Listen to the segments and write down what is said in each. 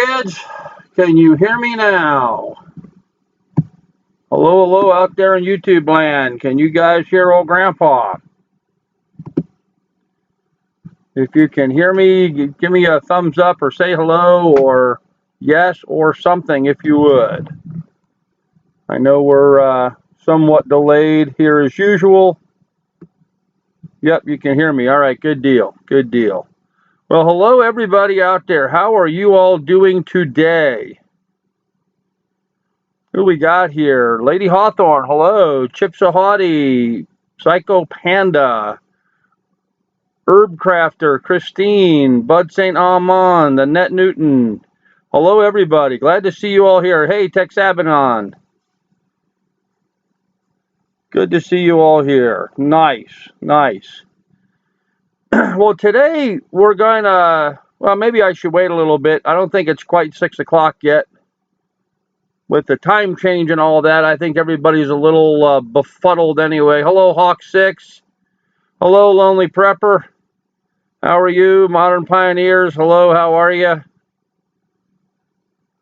kids. Can you hear me now? Hello, hello out there in YouTube land. Can you guys hear old Grandpa? If you can hear me, give me a thumbs up or say hello or yes or something if you would. I know we're somewhat delayed here as usual. Yep, you can hear me. All right, good deal, good deal. Well, hello everybody out there. How are you all doing today? Who we got here? Lady Hawthorne, hello. Chip Sahadi, Psycho Panda, Herb Crafter, Christine, Bud St. Amand, Annette Newton. Hello, everybody. Glad to see you all here. Hey, Tex Abanon. Good to see you all here. Nice, nice. Well, today we're going to, well, maybe I should wait a little bit. I don't think it's quite 6 o'clock yet. With the time change and all that, I think everybody's a little befuddled anyway. Hello, Hawk6. Hello, Lonely Prepper. How are you, Modern Pioneers? Hello, how are you?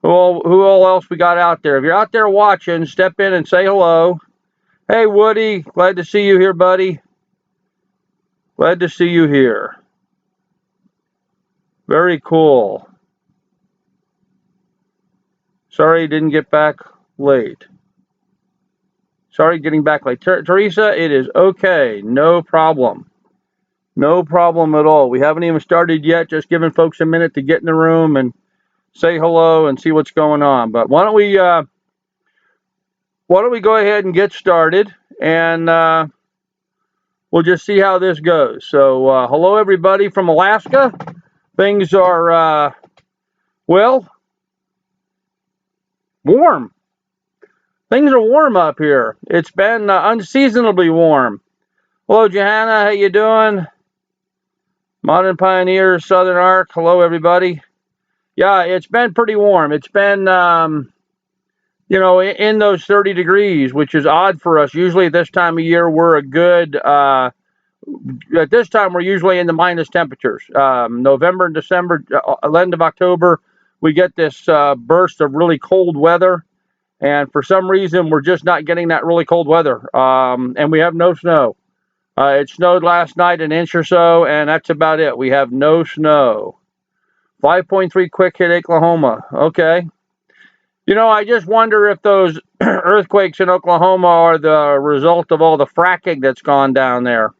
Who all else we got out there? If you're out there watching, step in and say hello. Hey, Woody. Glad to see you here, buddy. Glad to see you here. Very cool. Sorry didn't get back late. Sorry getting back late. Teresa, it is okay. No problem. No problem at all. We haven't even started yet. Just giving folks a minute to get in the room and say hello and see what's going on. But why don't we go ahead and get started, and we'll just see how this goes. So hello everybody from Alaska. Things are well, warm. Things are warm up here. It's been unseasonably warm. Hello Johanna, how you doing? Modern Pioneers, Southern Arc. Hello everybody. Yeah, it's been pretty warm. It's been you know, in those 30 degrees, which is odd for us. Usually at this time of year, we're a good, at this time, we're usually in the minus temperatures. November and December, end of October, we get this burst of really cold weather. And for some reason, we're just not getting that really cold weather. And we have no snow. It snowed last night an inch or so, and that's about it. We have no snow. 5.3 quick hit Oklahoma. Okay. You know, I just wonder if those earthquakes in Oklahoma are the result of all the fracking that's gone down there.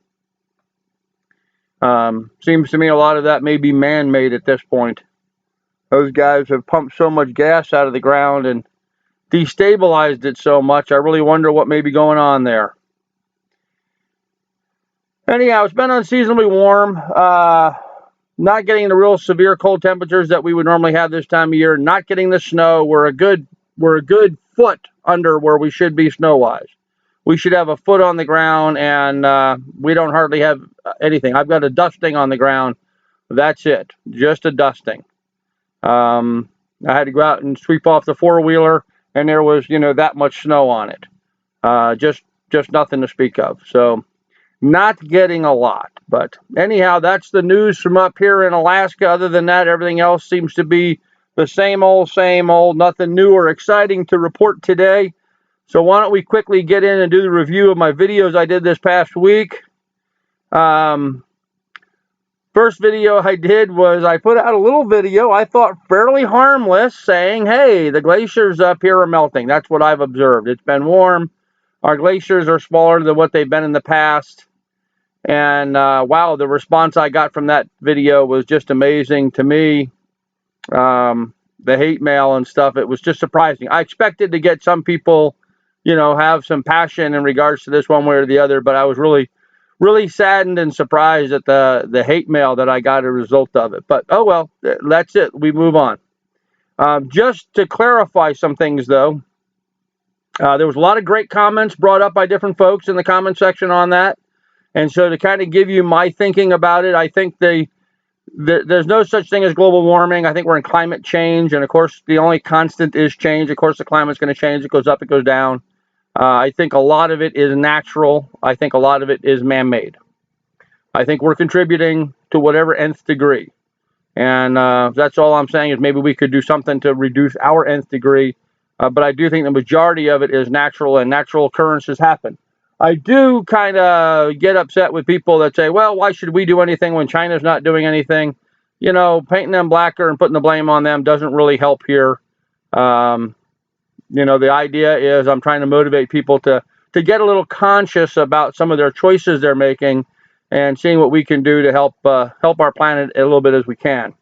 Seems to me a lot of that may be man-made at this point. Those guys have pumped so much gas out of the ground and destabilized it so much. I really wonder what may be going on there. Anyhow, it's been unseasonably warm. Not getting the real severe cold temperatures that we would normally have this time of year. Not getting the snow. We're a good foot under where we should be snow-wise. We should have a foot on the ground, and we don't hardly have anything. I've got a dusting on the ground. That's it. Just a dusting. I had to go out and sweep off the four-wheeler, and there was, you know, that much snow on it. Just nothing to speak of. So not getting a lot. But anyhow, that's the news from up here in Alaska. Other than that, everything else seems to be the same old, nothing new or exciting to report today. So why don't we quickly get in and do the review of my videos I did this past week. First video I did was I put out a little video I thought fairly harmless saying, hey, the glaciers up here are melting. That's what I've observed. It's been warm. Our glaciers are smaller than what they've been in the past. And wow, the response I got from that video was just amazing to me. The hate mail and stuff, it was just surprising. I expected to get some people, you know, have some passion in regards to this one way or the other, but I was really saddened and surprised at the hate mail that I got as a result of it. But oh well, that's it. We move on. Just to clarify some things, though, there was a lot of great comments brought up by different folks in the comment section on that. And so to kind of give you my thinking about it, I think there's no such thing as global warming. I think we're in climate change. And, of course, the only constant is change. Of course, the climate's going to change. It goes up, it goes down. I think a lot of it is natural. I think a lot of it is man-made. I think we're contributing to whatever nth degree. And that's all I'm saying is maybe we could do something to reduce our nth degree. But I do think the majority of it is natural, and natural occurrences happen. I do kind of get upset with people that say, well, why should we do anything when China's not doing anything? You know, painting them blacker and putting the blame on them doesn't really help here. You know, the idea is I'm trying to motivate people to get a little conscious about some of their choices they're making and seeing what we can do to help our planet a little bit as we can.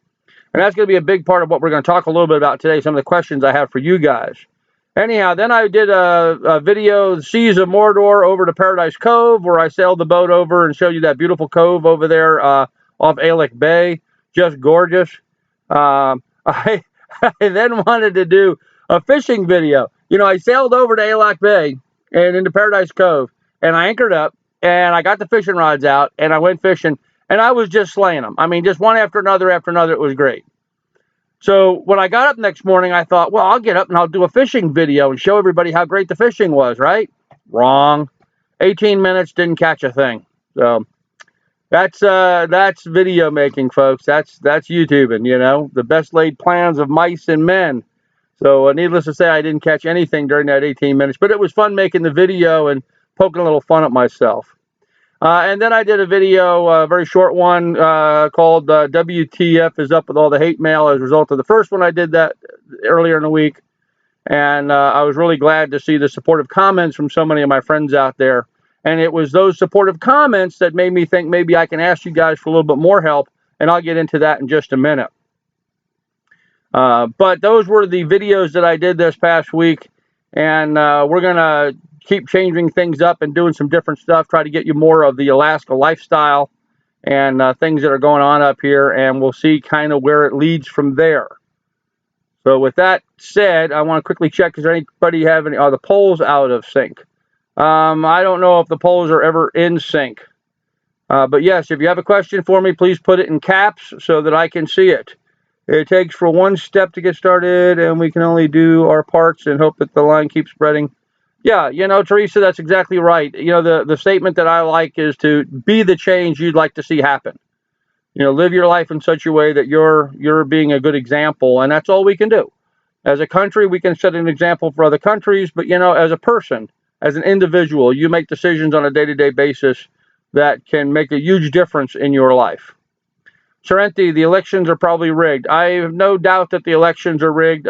And that's going to be a big part of what we're going to talk a little bit about today, some of the questions I have for you guys. Anyhow, then I did a video, Seas of Mordor, over to Paradise Cove, where I sailed the boat over and showed you that beautiful cove over there off Alec Bay. Just gorgeous. I then wanted to do a fishing video. You know, I sailed over to Alec Bay and into Paradise Cove, and I anchored up, and I got the fishing rods out, and I went fishing, and I was just slaying them. I mean, just one after another after another. It was great. So when I got up next morning, I thought, well, I'll get up and I'll do a fishing video and show everybody how great the fishing was, right? Wrong. 18 minutes, didn't catch a thing. So that's video making, folks. That's YouTubing, you know, the best laid plans of mice and men. So needless to say, I didn't catch anything during that 18 minutes, but it was fun making the video and poking a little fun at myself. And then I did a video, a very short one, called WTF is up with all the hate mail as a result of the first one I did that earlier in the week. And I was really glad to see the supportive comments from so many of my friends out there. And it was those supportive comments that made me think maybe I can ask you guys for a little bit more help. And I'll get into that in just a minute. But those were the videos that I did this past week. And we're going to keep changing things up and doing some different stuff, try to get you more of the Alaska lifestyle and things that are going on up here, and we'll see kind of where it leads from there. So with that said, I want to quickly check, is there anybody have any, are the polls out of sync? I don't know if the polls are ever in sync. But yes, if you have a question for me, please put it in caps so that I can see it. It takes for one step to get started, and we can only do our parts and hope that the line keeps spreading. Yeah, you know, Teresa, that's exactly right. You know, the statement that I like is to be the change you'd like to see happen. You know, live your life in such a way that you're being a good example, and that's all we can do. As a country, we can set an example for other countries, but, you know, as a person, as an individual, you make decisions on a day-to-day basis that can make a huge difference in your life. Sorrenti, the elections are probably rigged. I have no doubt that the elections are rigged.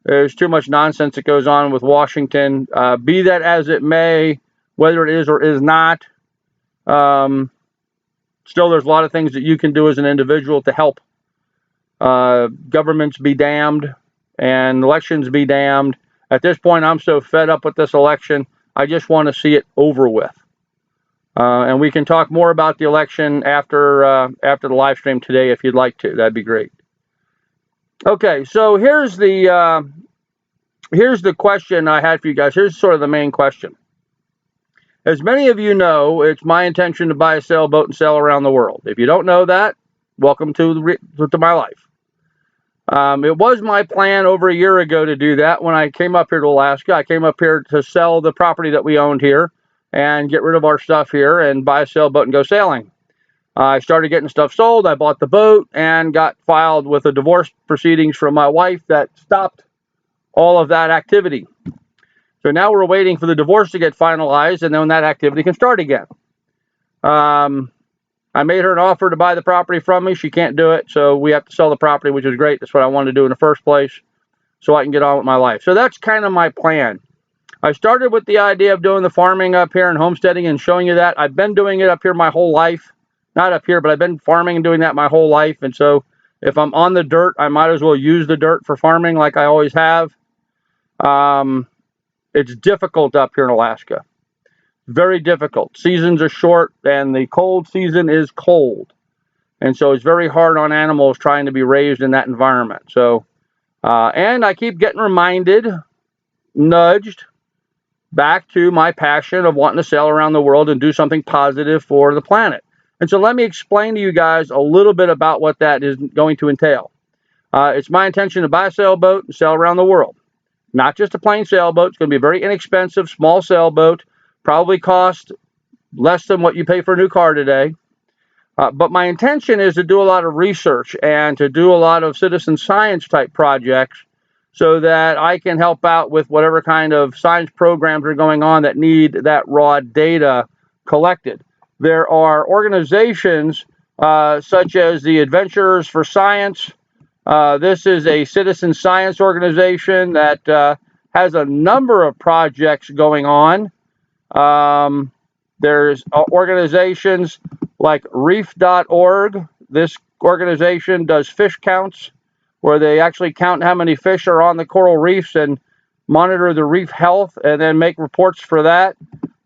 There's too much nonsense that goes on with Washington. Be that as it may, whether it is or is not, still there's a lot of things that you can do as an individual to help governments be damned and elections be damned. At this point, I'm so fed up with this election, I just want to see it over with. And we can talk more about the election after the live stream today if you'd like to. That'd be great. Okay, so here's the question I had for you guys. Here's sort of the main question. As many of you know, it's my intention to buy a sailboat and sail around the world. If you don't know that, welcome to my life. It was my plan over a year ago to do that when I came up here to Alaska. I came up here to sell the property that we owned here and get rid of our stuff here and buy a sailboat and go sailing. I started getting stuff sold. I bought the boat and got filed with a divorce proceedings from my wife that stopped all of that activity. So now we're waiting for the divorce to get finalized, and then that activity can start again. I made her an offer to buy the property from me. She can't do it, so we have to sell the property, which is great. That's what I wanted to do in the first place, so I can get on with my life. So that's kind of my plan. I started with the idea of doing the farming up here and homesteading and showing you that. I've been doing it up here my whole life. Not up here, but I've been farming and doing that my whole life. And so if I'm on the dirt, I might as well use the dirt for farming like I always have. It's difficult up here in Alaska. Very difficult. Seasons are short, and the cold season is cold. And so it's very hard on animals trying to be raised in that environment. So, and I keep getting reminded, nudged back to my passion of wanting to sail around the world and do something positive for the planet. And so let me explain to you guys a little bit about what that is going to entail. It's my intention to buy a sailboat and sail around the world. Not just a plain sailboat. It's going to be a very inexpensive, small sailboat. Probably cost less than what you pay for a new car today. But my intention is to do a lot of research and to do a lot of citizen science type projects so that I can help out with whatever kind of science programs are going on that need that raw data collected. There are organizations such as the Adventurers for Science. This is a citizen science organization that has a number of projects going on. There's organizations like reef.org. This organization does fish counts where they actually count how many fish are on the coral reefs and monitor the reef health and then make reports for that.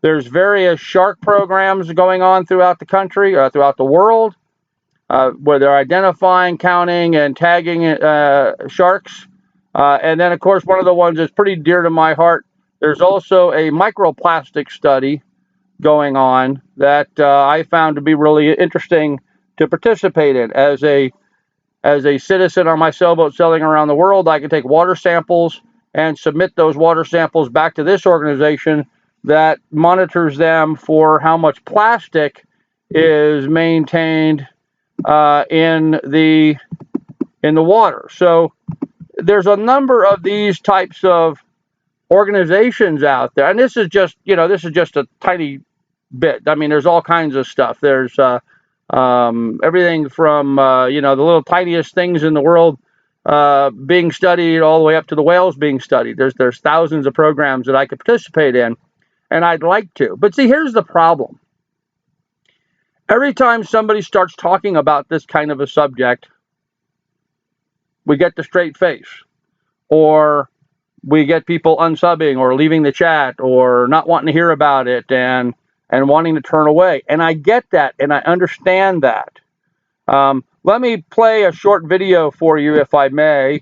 There's various shark programs going on throughout the country, throughout the world, where they're identifying, counting, and tagging sharks. And then, of course, one of the ones that's pretty dear to my heart, there's also a microplastic study going on that I found to be really interesting to participate in. As a citizen on my sailboat sailing around the world, I can take water samples and submit those water samples back to this organization that monitors them for how much plastic is maintained in the water. So there's a number of these types of organizations out there, and this is just a tiny bit. I mean, there's all kinds of stuff. There's everything from the little tiniest things in the world being studied all the way up to the whales being studied. There's thousands of programs that I could participate in, and I'd like to. But see, here's the problem. Every time somebody starts talking about this kind of a subject, we get the straight face, or we get people unsubbing or leaving the chat or not wanting to hear about it and wanting to turn away. And I get that, and I understand that. Let me play a short video for you, if I may.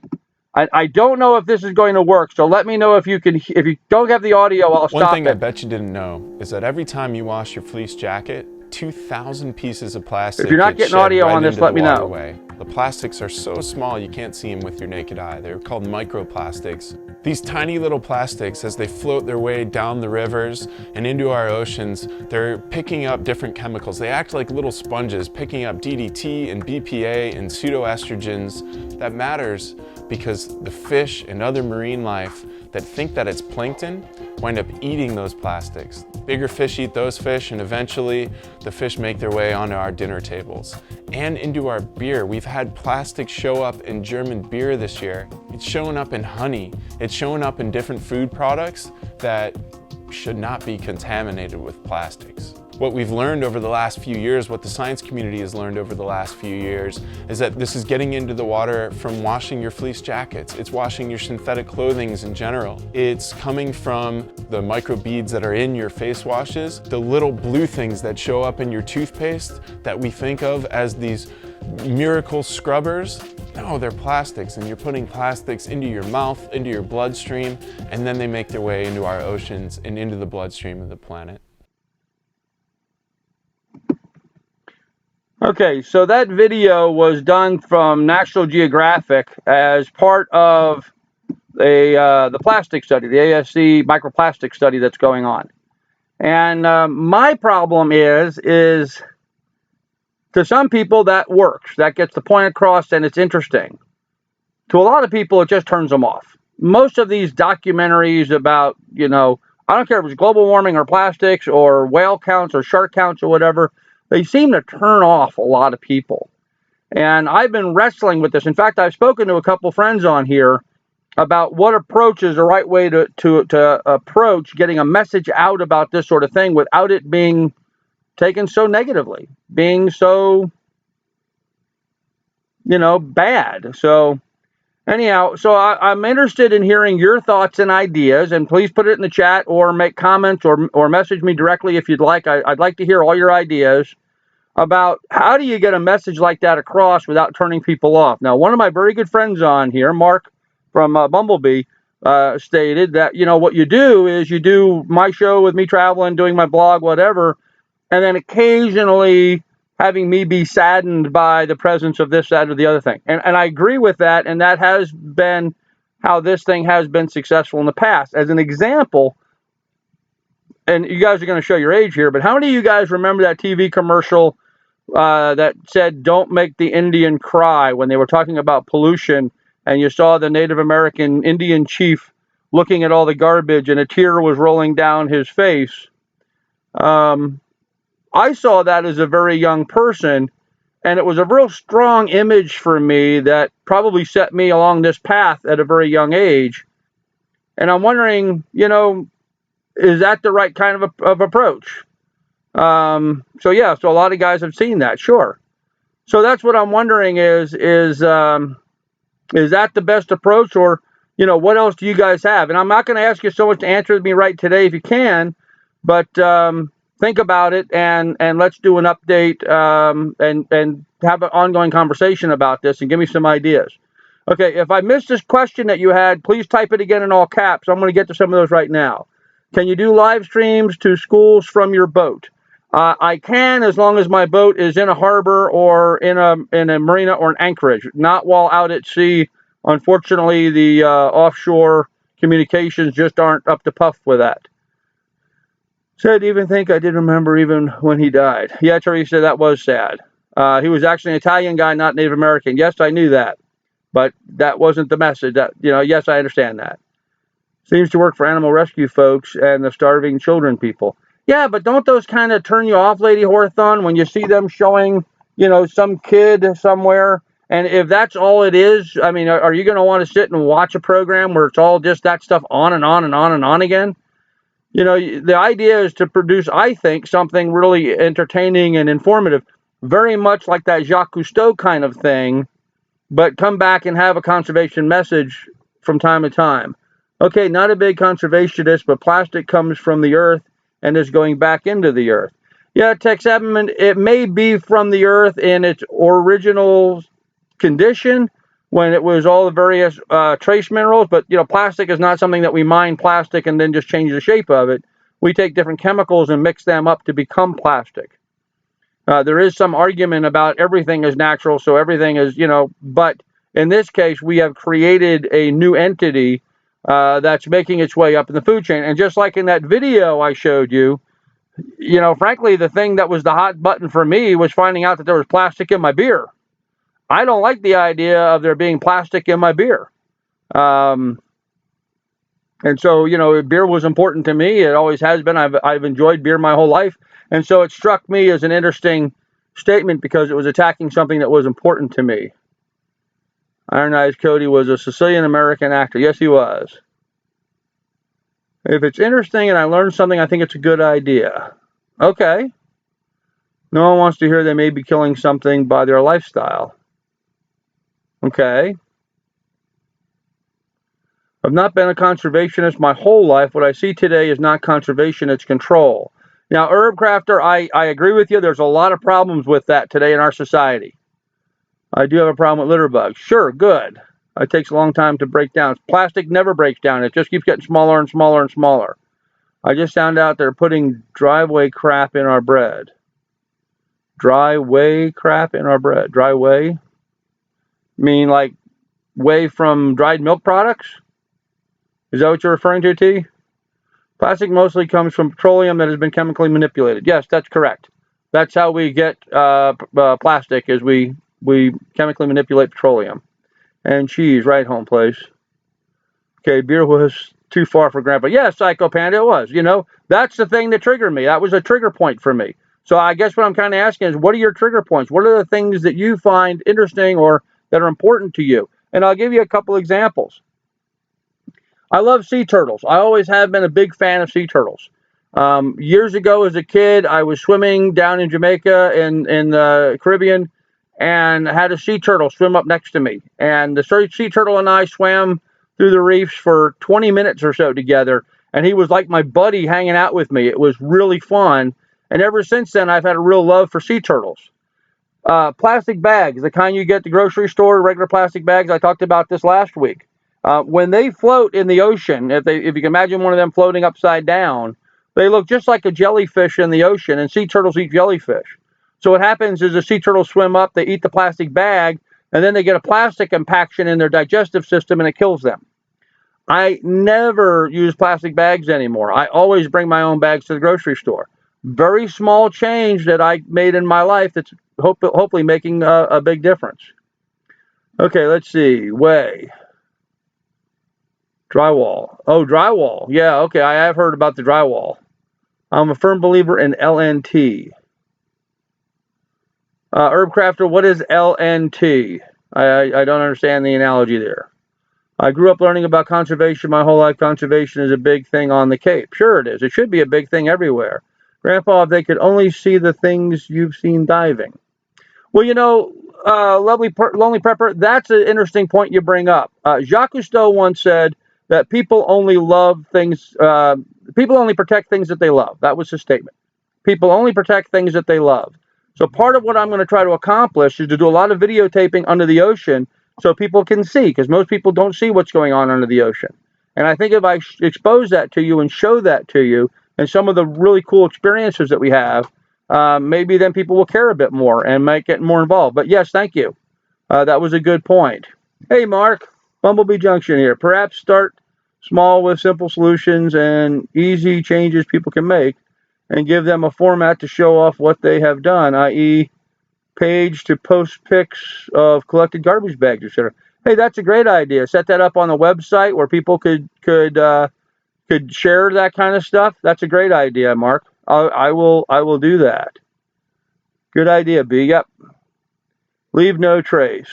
I don't know if this is going to work, so let me know if you can. If you don't have the audio, I'll stop it. One thing I bet you didn't know is that every time you wash your fleece jacket, 2,000 pieces of plastic. If you're not getting audio on this, let me know. The plastics are so small you can't see them with your naked eye. They're called microplastics. These tiny little plastics, as they float their way down the rivers and into our oceans, they're picking up different chemicals. They act like little sponges, picking up DDT and BPA and pseudoestrogens. That matters because the fish and other marine life that think that it's plankton wind up eating those plastics. Bigger fish eat those fish, and eventually the fish make their way onto our dinner tables and into our beer. We've had plastic show up in German beer this year. It's showing up in honey. It's showing up in different food products that should not be contaminated with plastics. What we've learned over the last few years, what the science community has learned over the last few years, is that this is getting into the water from washing your fleece jackets. It's washing your synthetic clothings in general. It's coming from the micro beads that are in your face washes, the little blue things that show up in your toothpaste that we think of as these miracle scrubbers. No, they're plastics, and you're putting plastics into your mouth, into your bloodstream, and then they make their way into our oceans and into the bloodstream of the planet. Okay, so that video was done from National Geographic as part of the plastic study, the ASC microplastic study that's going on. And my problem is to some people that works, that gets the point across, and it's interesting. To a lot of people, it just turns them off. Most of these documentaries about, I don't care if it's global warming or plastics or whale counts or shark counts or whatever, they seem to turn off a lot of people. And I've been wrestling with this. In fact, I've spoken to a couple friends on here about what approach is the right way to approach getting a message out about this sort of thing without it being taken so negatively, being so, bad. So anyhow, so I'm interested in hearing your thoughts and ideas, and please put it in the chat or make comments or message me directly if you'd like. I'd like to hear all your ideas about how do you get a message like that across without turning people off. Now, one of my very good friends on here, Mark from Bumblebee, stated that, what you do is you do my show with me traveling, doing my blog, whatever, and then occasionally having me be saddened by the presence of this, that, or the other thing. And I agree with that, and that has been how this thing has been successful in the past. As an example, and you guys are going to show your age here, but how many of you guys remember that TV commercial that said, "Don't make the Indian cry," when they were talking about pollution, and you saw the Native American Indian chief looking at all the garbage and a tear was rolling down his face. I saw that as a very young person, and it was a real strong image for me that probably set me along this path at a very young age. And I'm wondering, is that the right kind of approach? So yeah, so a lot of guys have seen that, sure. So that's what I'm wondering is that the best approach, or what else do you guys have? And I'm not going to ask you so much to answer me right today if you can, but think about it and let's do an update and have an ongoing conversation about this and give me some ideas. Okay, if I missed this question that you had, please type it again in all caps. I'm going to get to some of those right now. Can you do live streams to schools from your boat? I can, as long as my boat is in a harbor or in a marina or an anchorage, not while out at sea. Unfortunately, the offshore communications just aren't up to puff with that. Said, even think I did remember even when he died. Yeah, Terry said that was sad. He was actually an Italian guy, not Native American. Yes, I knew that, but that wasn't the message. That yes, I understand that. Seems to work for animal rescue folks and the starving children people. Yeah, but don't those kind of turn you off, Lady Horthon, when you see them showing, some kid somewhere? And if that's all it is, I mean, are you going to want to sit and watch a program where it's all just that stuff on and on and on and on again? The idea is to produce, I think, something really entertaining and informative, very much like that Jacques Cousteau kind of thing, but come back and have a conservation message from time to time. Okay, not a big conservationist, but plastic comes from the earth and is going back into the earth. Yeah, Tex Abman, it may be from the earth in its original condition when it was all the various trace minerals, but plastic is not something that we mine plastic and then just change the shape of it. We take different chemicals and mix them up to become plastic. There is some argument about everything is natural, so everything is, but in this case, we have created a new entity that's making its way up in the food chain. And just like in that video I showed you, frankly, the thing that was the hot button for me was finding out that there was plastic in my beer. I don't like the idea of there being plastic in my beer. And so, beer was important to me. It always has been. I've enjoyed beer my whole life. And so it struck me as an interesting statement because it was attacking something that was important to me. Iron Eyes Cody was a Sicilian American actor. Yes, he was. If it's interesting and I learned something, I think it's a good idea. Okay. No one wants to hear they may be killing something by their lifestyle. Okay. I've not been a conservationist my whole life. What I see today is not conservation, it's control. Now, Herb Crafter, I agree with you. There's a lot of problems with that today in our society. I do have a problem with litter bugs. Sure, good. It takes a long time to break down. Plastic never breaks down. It just keeps getting smaller and smaller and smaller. I just found out they're putting driveway crap in our bread. Dryway crap in our bread. Dryway? Mean like whey from dried milk products? Is that what you're referring to, T? Plastic mostly comes from petroleum that has been chemically manipulated. Yes, that's correct. That's how we get plastic, is we chemically manipulate petroleum. And cheese, right, home place. Okay, beer was too far for Grandpa. Yeah, Psycho Panda, it was. That's the thing that triggered me. That was a trigger point for me. So I guess what I'm kind of asking is, what are your trigger points? What are the things that you find interesting or that are important to you? And I'll give you a couple examples. I love sea turtles. I always have been a big fan of sea turtles. Years ago as a kid, I was swimming down in Jamaica in the Caribbean and had a sea turtle swim up next to me. And the sea turtle and I swam through the reefs for 20 minutes or so together. And he was like my buddy hanging out with me. It was really fun. And ever since then, I've had a real love for sea turtles. Plastic bags, the kind you get at the grocery store, regular plastic bags. I talked about this last week. When they float in the ocean, if you can imagine one of them floating upside down, they look just like a jellyfish in the ocean, and sea turtles eat jellyfish. So what happens is the sea turtles swim up, they eat the plastic bag, and then they get a plastic impaction in their digestive system, and it kills them. I never use plastic bags anymore. I always bring my own bags to the grocery store. Very small change that I made in my life that's hopefully making a big difference. Okay, let's see. Drywall. Oh, drywall. Yeah, okay, I have heard about the drywall. I'm a firm believer in LNT. Herb Crafter, what is LNT? I don't understand the analogy there. I grew up learning about conservation my whole life. Conservation is a big thing on the Cape. Sure it is. It should be a big thing everywhere. Grandpa, if they could only see the things you've seen diving. Well, Lonely Prepper, that's an interesting point you bring up. Jacques Cousteau once said that people only protect things that they love. That was his statement. People only protect things that they love. So part of what I'm going to try to accomplish is to do a lot of videotaping under the ocean so people can see, because most people don't see what's going on under the ocean. And I think if I expose that to you and show that to you and some of the really cool experiences that we have, maybe then people will care a bit more and might get more involved. But yes, thank you. That was a good point. Hey, Mark, Bumblebee Junction here. Perhaps start small with simple solutions and easy changes people can make, and give them a format to show off what they have done, i.e., page to post pics of collected garbage bags, etc. Hey, that's a great idea. Set that up on the website where people could share that kind of stuff. That's a great idea, Mark. I will do that. Good idea, B. Yep. Leave no trace.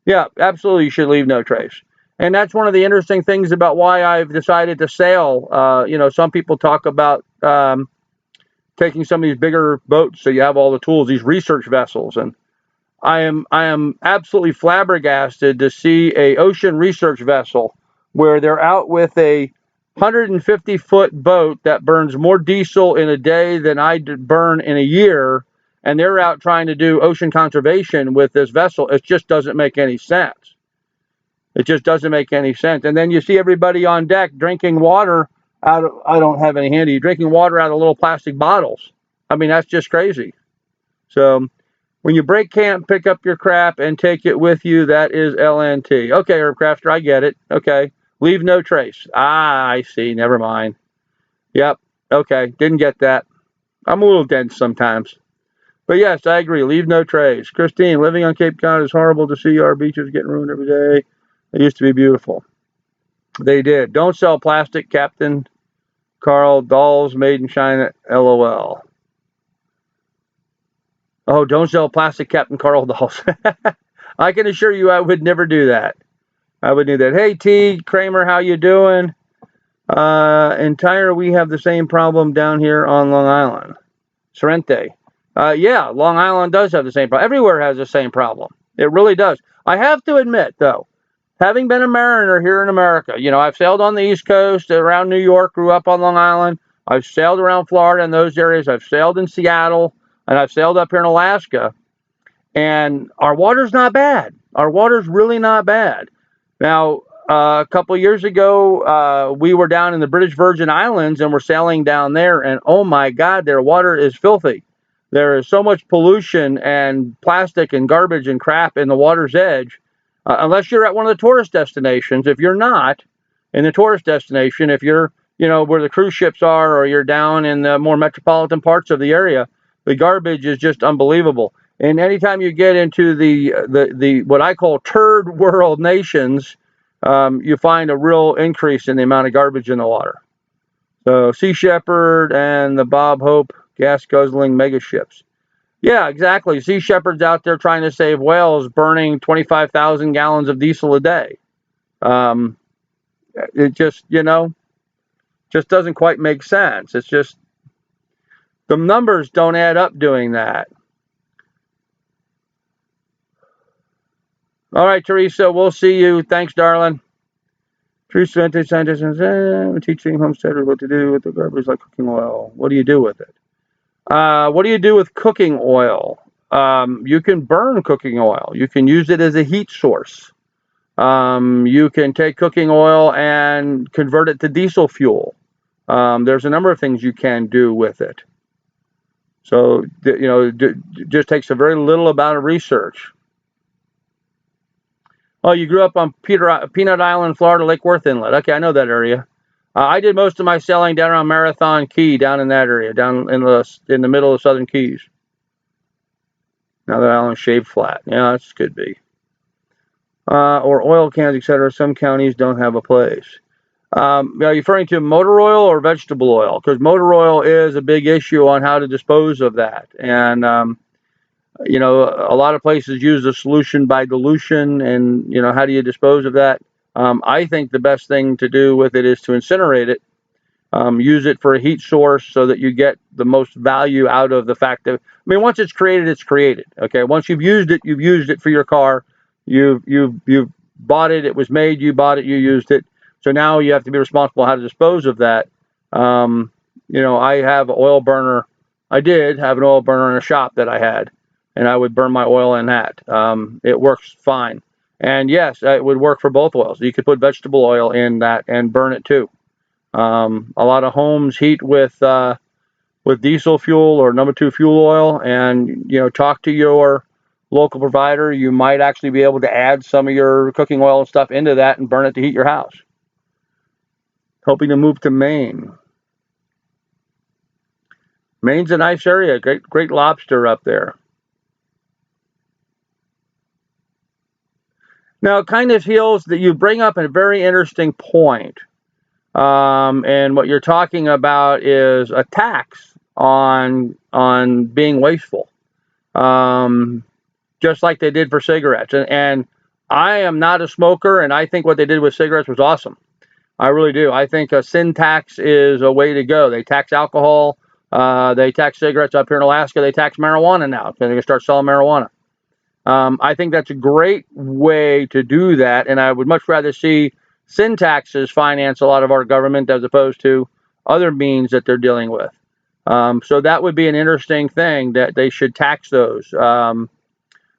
Yeah, absolutely. You should leave no trace. And that's one of the interesting things about why I've decided to sail. Some people talk about taking some of these bigger boats so you have all the tools, these research vessels. And I am absolutely flabbergasted to see a ocean research vessel where they're out with a 150-foot boat that burns more diesel in a day than I burn in a year, and they're out trying to do ocean conservation with this vessel. It just doesn't make any sense. It just doesn't make any sense. And then you see everybody on deck drinking water out of, I don't have any handy, drinking water out of little plastic bottles. I mean, that's just crazy. So when you break camp, pick up your crap and take it with you. That is LNT. Okay, Herb Crafter, I get it. Okay. Leave no trace. I see. Never mind. Yep. Okay. Didn't get that. I'm a little dense sometimes. But yes, I agree. Leave no trace. Christine, living on Cape Cod is horrible to see our beaches getting ruined every day. They used to be beautiful. They did. Don't sell plastic, Captain Carl. Dolls made in China. LOL. Oh, don't sell plastic, Captain Carl dolls. I can assure you I would never do that. I would do that. Hey, T. Kramer, how you doing? We have the same problem down here on Long Island. Sorrente. Yeah, Long Island does have the same problem. Everywhere has the same problem. It really does. I have to admit, though, having been a mariner here in America, I've sailed on the East Coast, around New York, grew up on Long Island. I've sailed around Florida and those areas. I've sailed in Seattle, and I've sailed up here in Alaska. And our water's not bad. Our water's really not bad. Now, a couple of years ago, we were down in the British Virgin Islands and we're sailing down there, and oh my God, their water is filthy. There is so much pollution and plastic and garbage and crap in the water's edge. Unless you're at one of the tourist destinations. If you're not in the tourist destination, if you're, where the cruise ships are, or you're down in the more metropolitan parts of the area, the garbage is just unbelievable. And anytime you get into the what I call third world nations, you find a real increase in the amount of garbage in the water. So Sea Shepherd and the Bob Hope gas guzzling mega ships. Yeah, exactly. Sea Shepherd's out there trying to save whales, burning 25,000 gallons of diesel a day. It just, just doesn't quite make sense. It's just the numbers don't add up doing that. All right, Teresa, we'll see you. Thanks, darling. Teresa, scientists, teaching homesteaders what to do with the garbage like cooking oil. What do you do with it? What do you do with cooking oil? You can burn cooking oil. You can use it as a heat source. You can take cooking oil and convert it to diesel fuel. There's a number of things you can do with it. So, just takes a very little amount of research. Oh, you grew up on Peanut Island, Florida, Lake Worth Inlet. Okay, I know that area. I did most of my sailing down around Marathon Key, down in that area, down in the middle of Southern Keys. Now that island shaved flat. Yeah, this could be. Or oil cans, etc. Some counties don't have a place. Are you referring to motor oil or vegetable oil? Because motor oil is a big issue on how to dispose of that. And, a lot of places use a solution by dilution. And, how do you dispose of that? I think the best thing to do with it is to incinerate it. Use it for a heat source so that you get the most value out of the fact that, once it's created, it's created. Okay, once you've used it for your car. You've bought it. It was made. You bought it. You used it. So now you have to be responsible how to dispose of that. I have an oil burner. I did have an oil burner in a shop that I had, and I would burn my oil in that. It works fine. And yes, it would work for both oils. You could put vegetable oil in that and burn it too. A lot of homes heat with diesel fuel or number 2 fuel oil, and talk to your local provider. You might actually be able to add some of your cooking oil and stuff into that and burn it to heat your house. Hoping to move to Maine. Maine's a nice area. Great lobster up there. Now, it kind of feels that you bring up a very interesting point. And what you're talking about is a tax on being wasteful, just like they did for cigarettes. And I am not a smoker, and I think what they did with cigarettes was awesome. I really do. I think a sin tax is a way to go. They tax alcohol. They tax cigarettes up here in Alaska. They tax marijuana now. They're going to start selling marijuana. I think that's a great way to do that, and I would much rather see sin taxes finance a lot of our government as opposed to other means that they're dealing with. So that would be an interesting thing, that they should tax those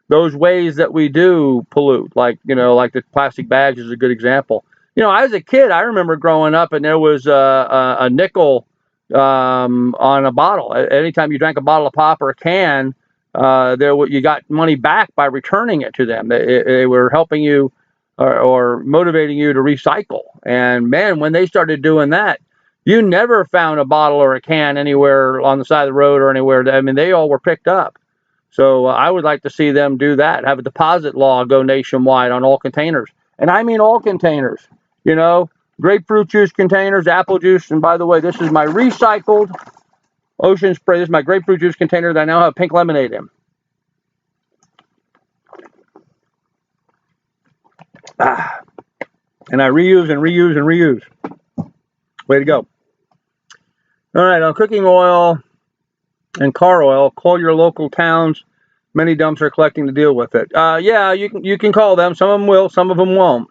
ways that we do pollute, like the plastic bags is a good example. As a kid, I remember growing up, and there was a nickel on a bottle. Anytime you drank a bottle of pop or a can, you got money back by returning it to them. They were helping you or motivating you to recycle. And man, when they started doing that, you never found a bottle or a can anywhere on the side of the road or anywhere. They all were picked up. So I would like to see them do that. Have a deposit law go nationwide on all containers. And I mean all containers. Grapefruit juice containers, apple juice. And by the way, this is my recycled Ocean Spray. This is my grapefruit juice container that I now have pink lemonade in. And I reuse and reuse and reuse. Way to go. All right, on cooking oil and car oil, call your local towns. Many dumps are collecting to deal with it. Yeah, you can call them. Some of them will, some of them won't.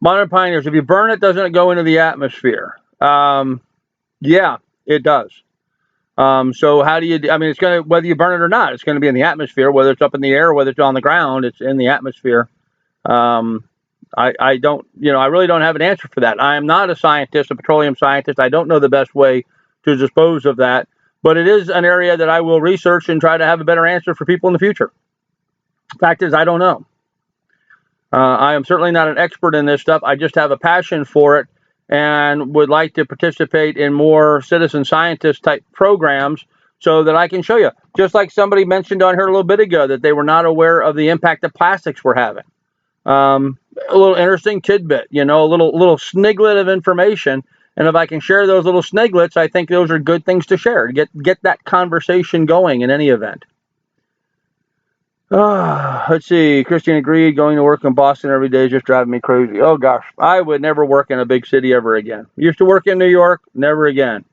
Modern Pioneers, if you burn it, doesn't it go into the atmosphere? Yeah, it does. So how do you, it's going to, whether you burn it or not, it's going to be in the atmosphere, whether it's up in the air, or whether it's on the ground, it's in the atmosphere. I don't, I really don't have an answer for that. I am not a scientist, a petroleum scientist. I don't know the best way to dispose of that, but it is an area that I will research and try to have a better answer for people in the future. Fact is, I don't know. I am certainly not an expert in this stuff. I just have a passion for it and would like to participate in more citizen scientist type programs so that I can show you. Just like somebody mentioned on here a little bit ago that they were not aware of the impact that plastics were having. A little interesting tidbit, a little sniglet of information. And if I can share those little sniglets, I think those are good things to share. Get that conversation going in any event. Let's see. Christian agreed. Going to work in Boston every day is just driving me crazy. Oh, gosh. I would never work in a big city ever again. Used to work in New York. Never again.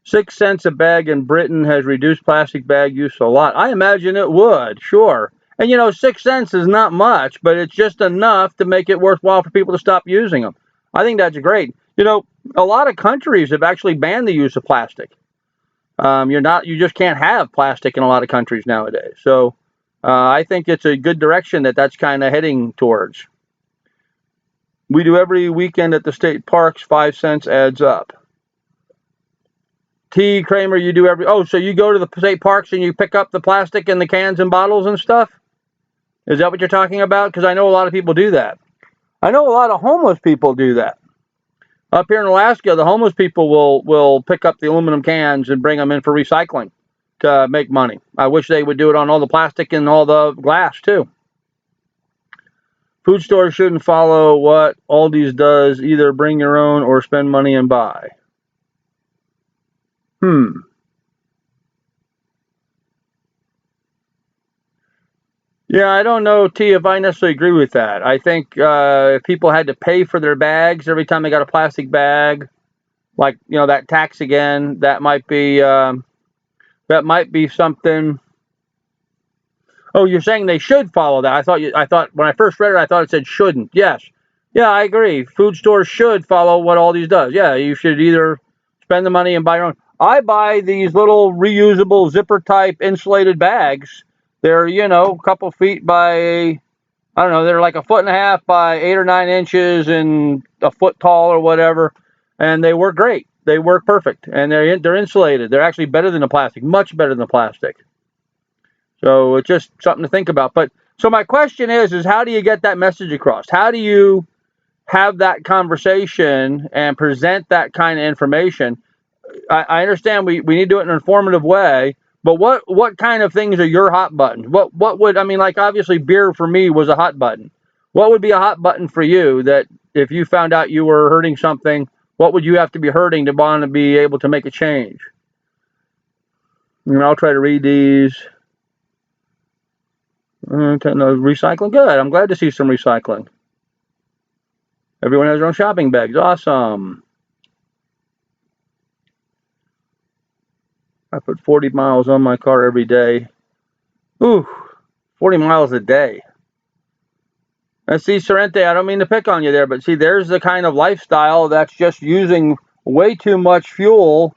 6 cents a bag in Britain has reduced plastic bag use a lot. I imagine it would. Sure. And 6 cents is not much, but it's just enough to make it worthwhile for people to stop using them. I think that's great. A lot of countries have actually banned the use of plastic. You just can't have plastic in a lot of countries nowadays. So I think it's a good direction that's kind of heading towards. We do every weekend at the state parks. 5 cents adds up. T. Kramer, you do so you go to the state parks and you pick up the plastic and the cans and bottles and stuff? Is that what you're talking about? Because I know a lot of people do that. I know a lot of homeless people do that. Up here in Alaska, the homeless people will pick up the aluminum cans and bring them in for recycling. make money. I wish they would do it on all the plastic and all the glass too. Food stores shouldn't follow what Aldi's does, either bring your own or spend money and buy. Yeah, I don't know, T, if I necessarily agree with that. I think if people had to pay for their bags every time they got a plastic bag, like that tax again, that might be something. Oh, you're saying they should follow that? I thought when I first read it, I thought it said shouldn't. Yes, yeah, I agree. Food stores should follow what Aldi's does. Yeah, you should either spend the money and buy your own. I buy these little reusable zipper type insulated bags. They're a couple feet by, I don't know, they're like a foot and a half by 8 or 9 inches and a foot tall or whatever, and they work great. They work perfect, and they're insulated. They're actually better than the plastic, much better than the plastic. So it's just something to think about. But so my question is how do you get that message across? How do you have that conversation and present that kind of information? I understand we need to do it in an informative way, but what kind of things are your hot buttons? What would, I mean, like obviously beer for me was a hot button. What would be a hot button for you that if you found out you were hurting something, what would you have to be hurting to want to be able to make a change? I'll try to read these. No, recycling, good. I'm glad to see some recycling. Everyone has their own shopping bags. Awesome. I put 40 miles on my car every day. Ooh, 40 miles a day. And see, Sorrente, I don't mean to pick on you there, but see, there's the kind of lifestyle that's just using way too much fuel.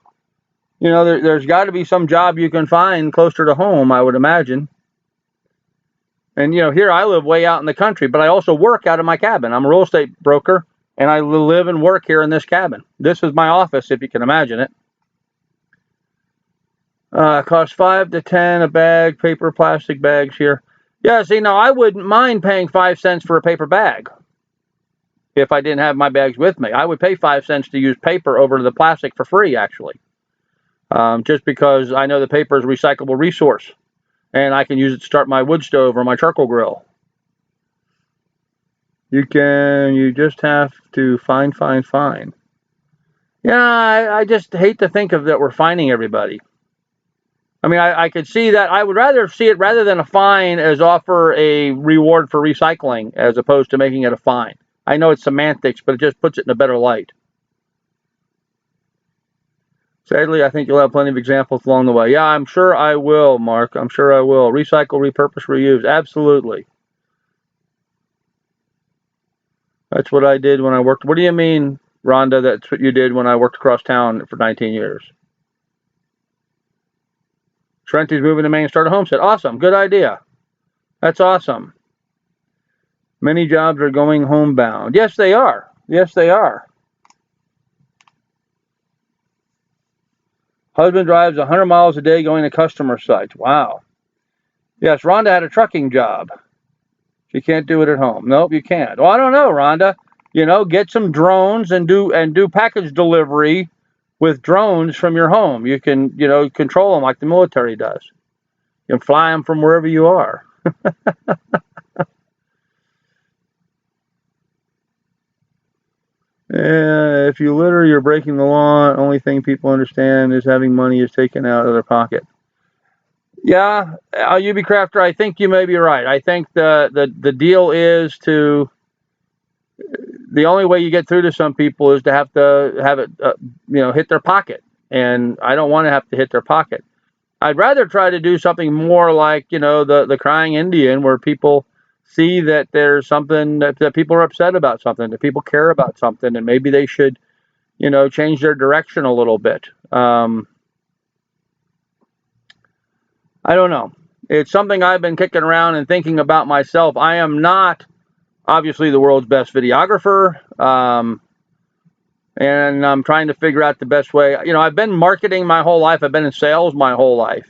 There's got to be some job you can find closer to home, I would imagine. And, here I live way out in the country, but I also work out of my cabin. I'm a real estate broker, and I live and work here in this cabin. This is my office, if you can imagine it. Costs 5 to 10 a bag, paper, plastic bags here. Yeah, see, now I wouldn't mind paying 5 cents for a paper bag if I didn't have my bags with me. I would pay 5 cents to use paper over the plastic for free, actually, just because I know the paper is a recyclable resource, and I can use it to start my wood stove or my charcoal grill. You just have to find. Yeah, I just hate to think of that we're fining everybody. I mean, I could see that. I would rather see it rather than a fine as offer a reward for recycling as opposed to making it a fine. I know it's semantics, but it just puts it in a better light. Sadly, I think you'll have plenty of examples along the way. Yeah, I'm sure I will, Mark. I'm sure I will. Recycle, repurpose, reuse. Absolutely. That's what I did when I worked. What do you mean, Rhonda, that's what you did when I worked across town for 19 years? Trenti's moving to Maine, start a homestead. Awesome. Good idea. That's awesome. Many jobs are going homebound. Yes, they are. Yes, they are. Husband drives 100 miles a day going to customer sites. Wow. Yes, Rhonda had a trucking job. She can't do it at home. Nope, you can't. Well, I don't know, Rhonda. Get some drones and do package delivery with drones from your home. You can, control them like the military does. You can fly them from wherever you are. If you litter, you're breaking the law. Only thing people understand is having money is taken out of their pocket. Yeah, UB Crafter, I think you may be right. I think the deal is the only way you get through to some people is to have it, hit their pocket. And I don't want to have to hit their pocket. I'd rather try to do something more like, the Crying Indian, where people see that there's something that people are upset about something, that people care about something, and maybe they should, change their direction a little bit. I don't know. It's something I've been kicking around and thinking about myself. I am not obviously the world's best videographer, and I'm trying to figure out the best way. I've been marketing my whole life. I've been in sales my whole life,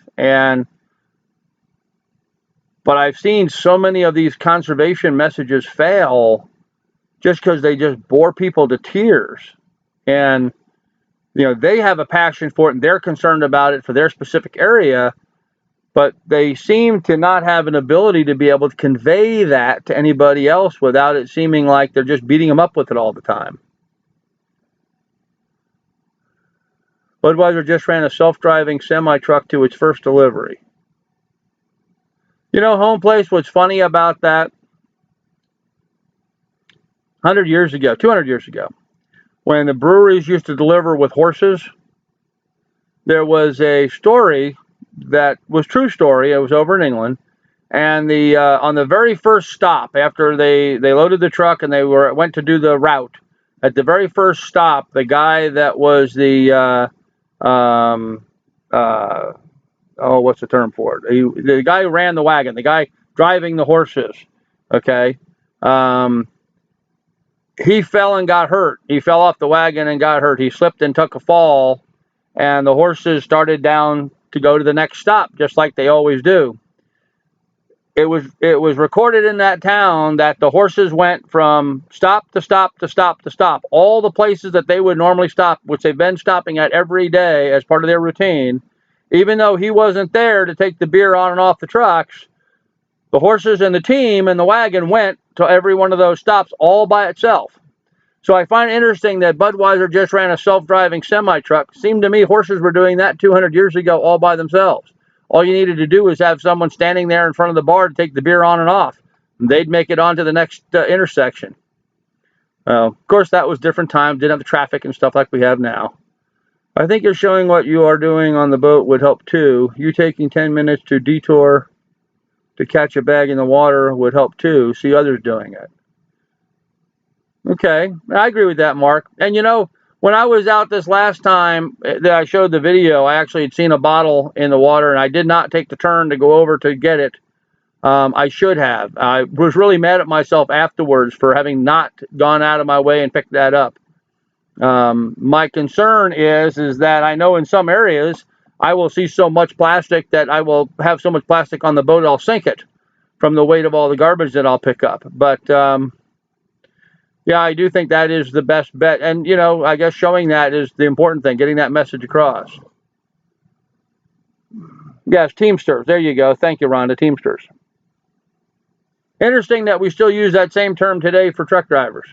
but I've seen so many of these conservation messages fail just because they just bore people to tears. And they have a passion for it and they're concerned about it for their specific area, but they seem to not have an ability to be able to convey that to anybody else without it seeming like they're just beating them up with it all the time. Budweiser just ran a self-driving semi-truck to its first delivery. Home Place, what's funny about that, 100 years ago, 200 years ago, when the breweries used to deliver with horses, there was a story that was true story. It was over in England, and on the very first stop after they loaded the truck and they went to do the route, at the very first stop, the guy that was the what's the term for it? The guy who ran the wagon, the guy driving the horses, okay, he fell and got hurt. He fell off the wagon and got hurt. He slipped and took a fall, and the horses started down to go to the next stop, just like they always do. It was recorded in that town that the horses went from stop to stop to stop to stop. All the places that they would normally stop, which they've been stopping at every day as part of their routine, even though he wasn't there to take the beer on and off the trucks, the horses and the team and the wagon went to every one of those stops all by itself. So I find it interesting that Budweiser just ran a self-driving semi-truck. Seemed to me horses were doing that 200 years ago all by themselves. All you needed to do was have someone standing there in front of the bar to take the beer on and off. And they'd make it onto the next intersection. Of course, that was different times. Didn't have the traffic and stuff like we have now. I think you're showing what you are doing on the boat would help too. You taking 10 minutes to detour to catch a bag in the water would help too. See others doing it. Okay, I agree with that, Mark. And when I was out this last time that I showed the video, I actually had seen a bottle in the water, and I did not take the turn to go over to get it. I should have. I was really mad at myself afterwards for having not gone out of my way and picked that up. My concern is that I know in some areas I will see so much plastic that I will have so much plastic on the boat I'll sink it from the weight of all the garbage that I'll pick up. But yeah, I do think that is the best bet. And, I guess showing that is the important thing, getting that message across. Yes, Teamsters. There you go. Thank you, Rhonda. Teamsters. Interesting that we still use that same term today for truck drivers.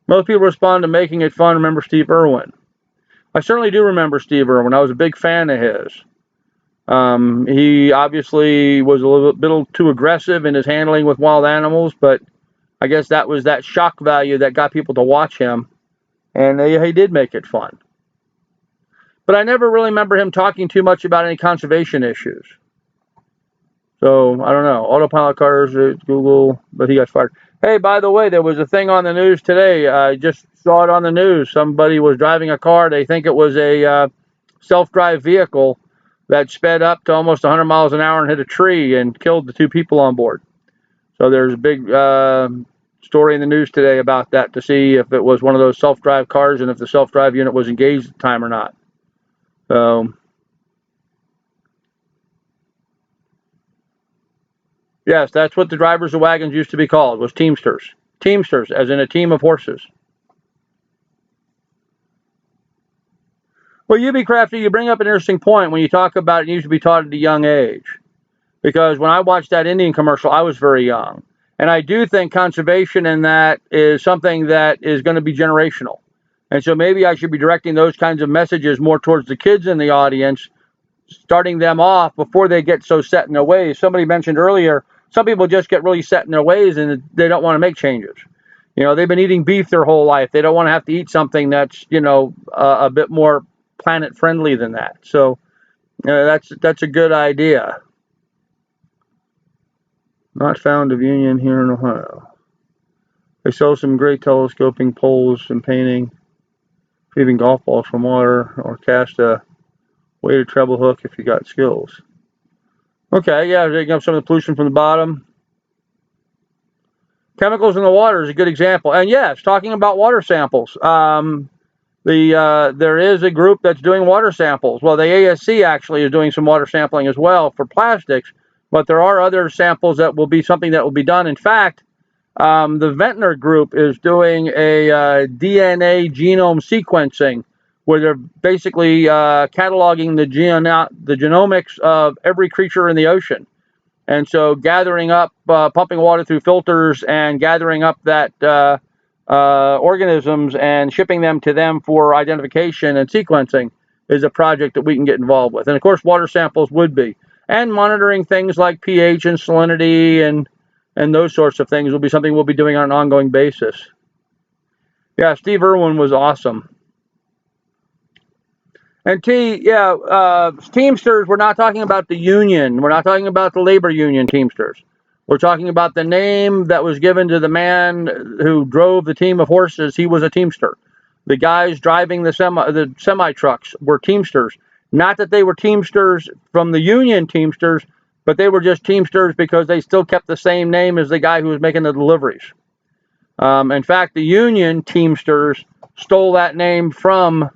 Most people respond to making it fun. Remember Steve Irwin. I certainly do remember Steve Irwin. I was a big fan of his. He obviously was a little bit too aggressive in his handling with wild animals, but I guess that was that shock value that got people to watch him, and he did make it fun. But I never really remember him talking too much about any conservation issues. So, I don't know. Autopilot cars, Google, but he got fired. Hey, by the way, there was a thing on the news today. I just saw it on the news. Somebody was driving a car. They think it was a self-drive vehicle that sped up to almost 100 miles an hour and hit a tree and killed the two people on board. So there's a big story in the news today about that to see if it was one of those self-drive cars and if the self-drive unit was engaged at the time or not. So, yes, that's what the drivers of wagons used to be called, was Teamsters. Teamsters, as in a team of horses. Well, you be crafty, you bring up an interesting point when you talk about it needs to be taught at a young age. Because when I watched that Indian commercial, I was very young. And I do think conservation in that is something that is going to be generational. And so maybe I should be directing those kinds of messages more towards the kids in the audience, starting them off before they get so set in their ways. Somebody mentioned earlier, some people just get really set in their ways and they don't want to make changes. They've been eating beef their whole life. They don't want to have to eat something that's, a bit more planet friendly than that. So that's a good idea. Not found of Union here in Ohio. They sell some great telescoping poles and painting, retrieving golf balls from water, or cast a weighted treble hook if you got skills. Okay, yeah, taking up some of the pollution from the bottom. Chemicals in the water is a good example. And yes, talking about water samples. There is a group that's doing water samples. Well, the ASC actually is doing some water sampling as well for plastics. But there are other samples that will be something that will be done. In fact, The Ventnor group is doing a DNA genome sequencing where they're basically cataloging the genomics of every creature in the ocean. And so gathering up, pumping water through filters and gathering up that organisms and shipping them to them for identification and sequencing is a project that we can get involved with. And of course, water samples would be. And monitoring things like pH and salinity and those sorts of things will be something we'll be doing on an ongoing basis. Yeah, Steve Irwin was awesome. And Teamsters, we're not talking about the union. We're not talking about the labor union Teamsters. We're talking about the name that was given to the man who drove the team of horses. He was a Teamster. The guys driving the semi trucks were Teamsters. Not that they were Teamsters from the union Teamsters, but they were just Teamsters because they still kept the same name as the guy who was making the deliveries. In fact, the union Teamsters stole that name from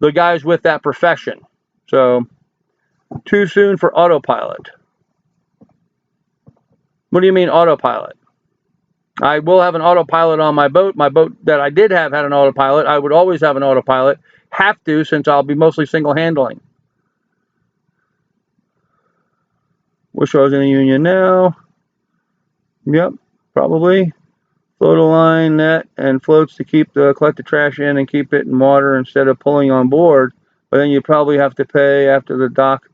the guys with that profession. So, too soon for autopilot. What do you mean autopilot? I will have an autopilot on my boat. My boat that I did have had an autopilot. I would always have an autopilot. Have to, since I'll be mostly single handling. Wish I was in a union now. Yep, probably. Float a line, net, and floats to collect the trash in and keep it in water instead of pulling on board. But then you probably have to pay after the dock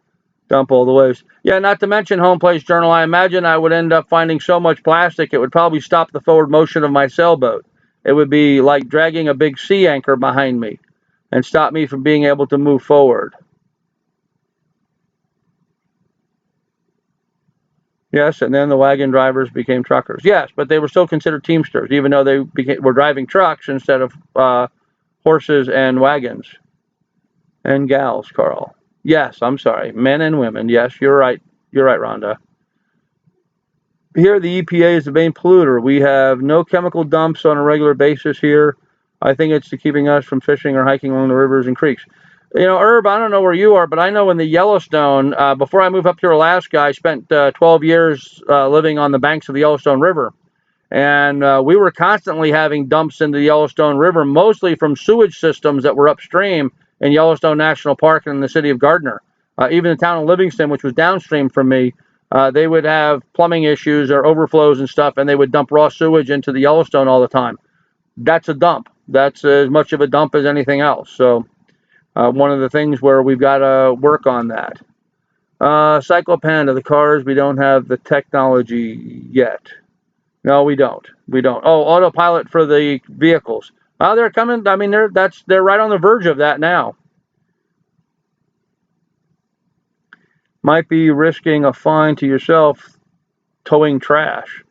dump all the waste. Yeah, not to mention Home Place Journal. I imagine I would end up finding so much plastic it would probably stop the forward motion of my sailboat. It would be like dragging a big sea anchor behind me and stop me from being able to move forward. Yes, and then the wagon drivers became truckers. Yes, but they were still considered Teamsters, even though they were driving trucks instead of horses and wagons. And gals, Carl. Yes, I'm sorry. Men and women. Yes, you're right. You're right, Rhonda. Here, the EPA is the main polluter. We have no chemical dumps on a regular basis here. I think it's keeping us from fishing or hiking along the rivers and creeks. You know, Herb, I don't know where you are, but I know in the Yellowstone, before I moved up to Alaska, I spent 12 years living on the banks of the Yellowstone River. And we were constantly having dumps into the Yellowstone River, mostly from sewage systems that were upstream in Yellowstone National Park and in the city of Gardner. Even the town of Livingston, which was downstream from me, they would have plumbing issues or overflows and stuff, and they would dump raw sewage into the Yellowstone all the time. That's a dump. That's as much of a dump as anything else. So one of the things where we've got to work on that. Cycle Panda, the cars, we don't have the technology yet. No, we don't. We don't. Oh, autopilot for the vehicles. Oh, they're coming. I mean, they're right on the verge of that now. Might be risking a fine to yourself towing trash.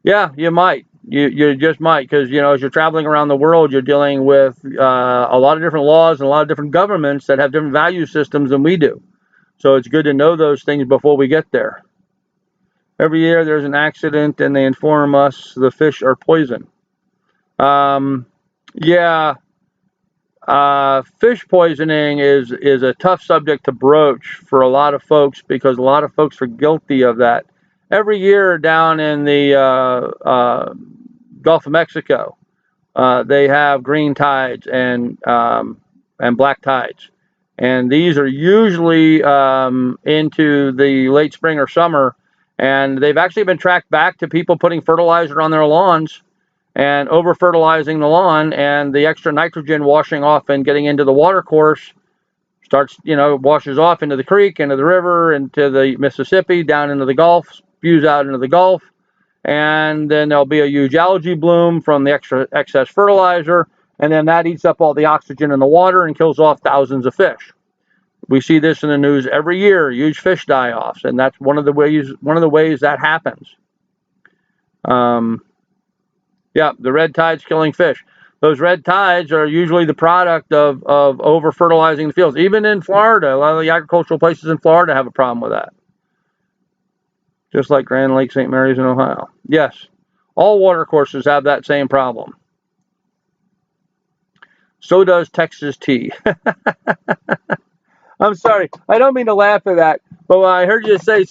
Yeah, you might. You just might, because as you're traveling around the world, you're dealing with a lot of different laws and a lot of different governments that have different value systems than we do. So it's good to know those things before we get there. Every year there's an accident and they inform us the fish are poison. Yeah, fish poisoning is a tough subject to broach for a lot of folks because a lot of folks are guilty of that. Every year down in the Gulf of Mexico, they have green tides and black tides. And these are usually into the late spring or summer. And they've actually been tracked back to people putting fertilizer on their lawns and over fertilizing the lawn, and the extra nitrogen washing off and getting into the water course starts, washes off into the creek, into the river, into the Mississippi, down into the Gulf, spews out into the Gulf. And then there'll be a huge algae bloom from the excess fertilizer. And then that eats up all the oxygen in the water and kills off thousands of fish. We see this in the news every year, huge fish die-offs, and that's one of the ways that happens. Yeah, the red tide's killing fish. Those red tides are usually the product of over-fertilizing the fields. Even in Florida, a lot of the agricultural places in Florida have a problem with that. Just like Grand Lake St. Mary's in Ohio. Yes, all water courses have that same problem. So does Texas tea. I'm sorry. I don't mean to laugh at that, but when I heard you say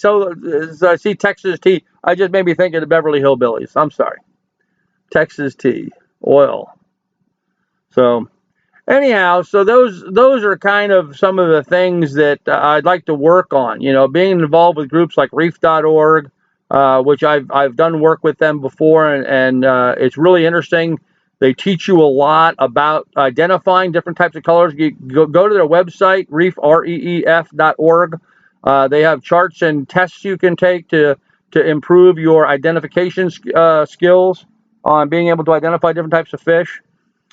I see Texas tea, I just made me think of the Beverly Hillbillies. I'm sorry. Texas tea, oil. So anyhow, so those are kind of some of the things that I'd like to work on. You know, being involved with groups like reef.org, which I've done work with them before, and it's really interesting. They teach you a lot about identifying different types of colors. You go to their website, reef.org. They have charts and tests you can take to improve your identification skills on being able to identify different types of fish.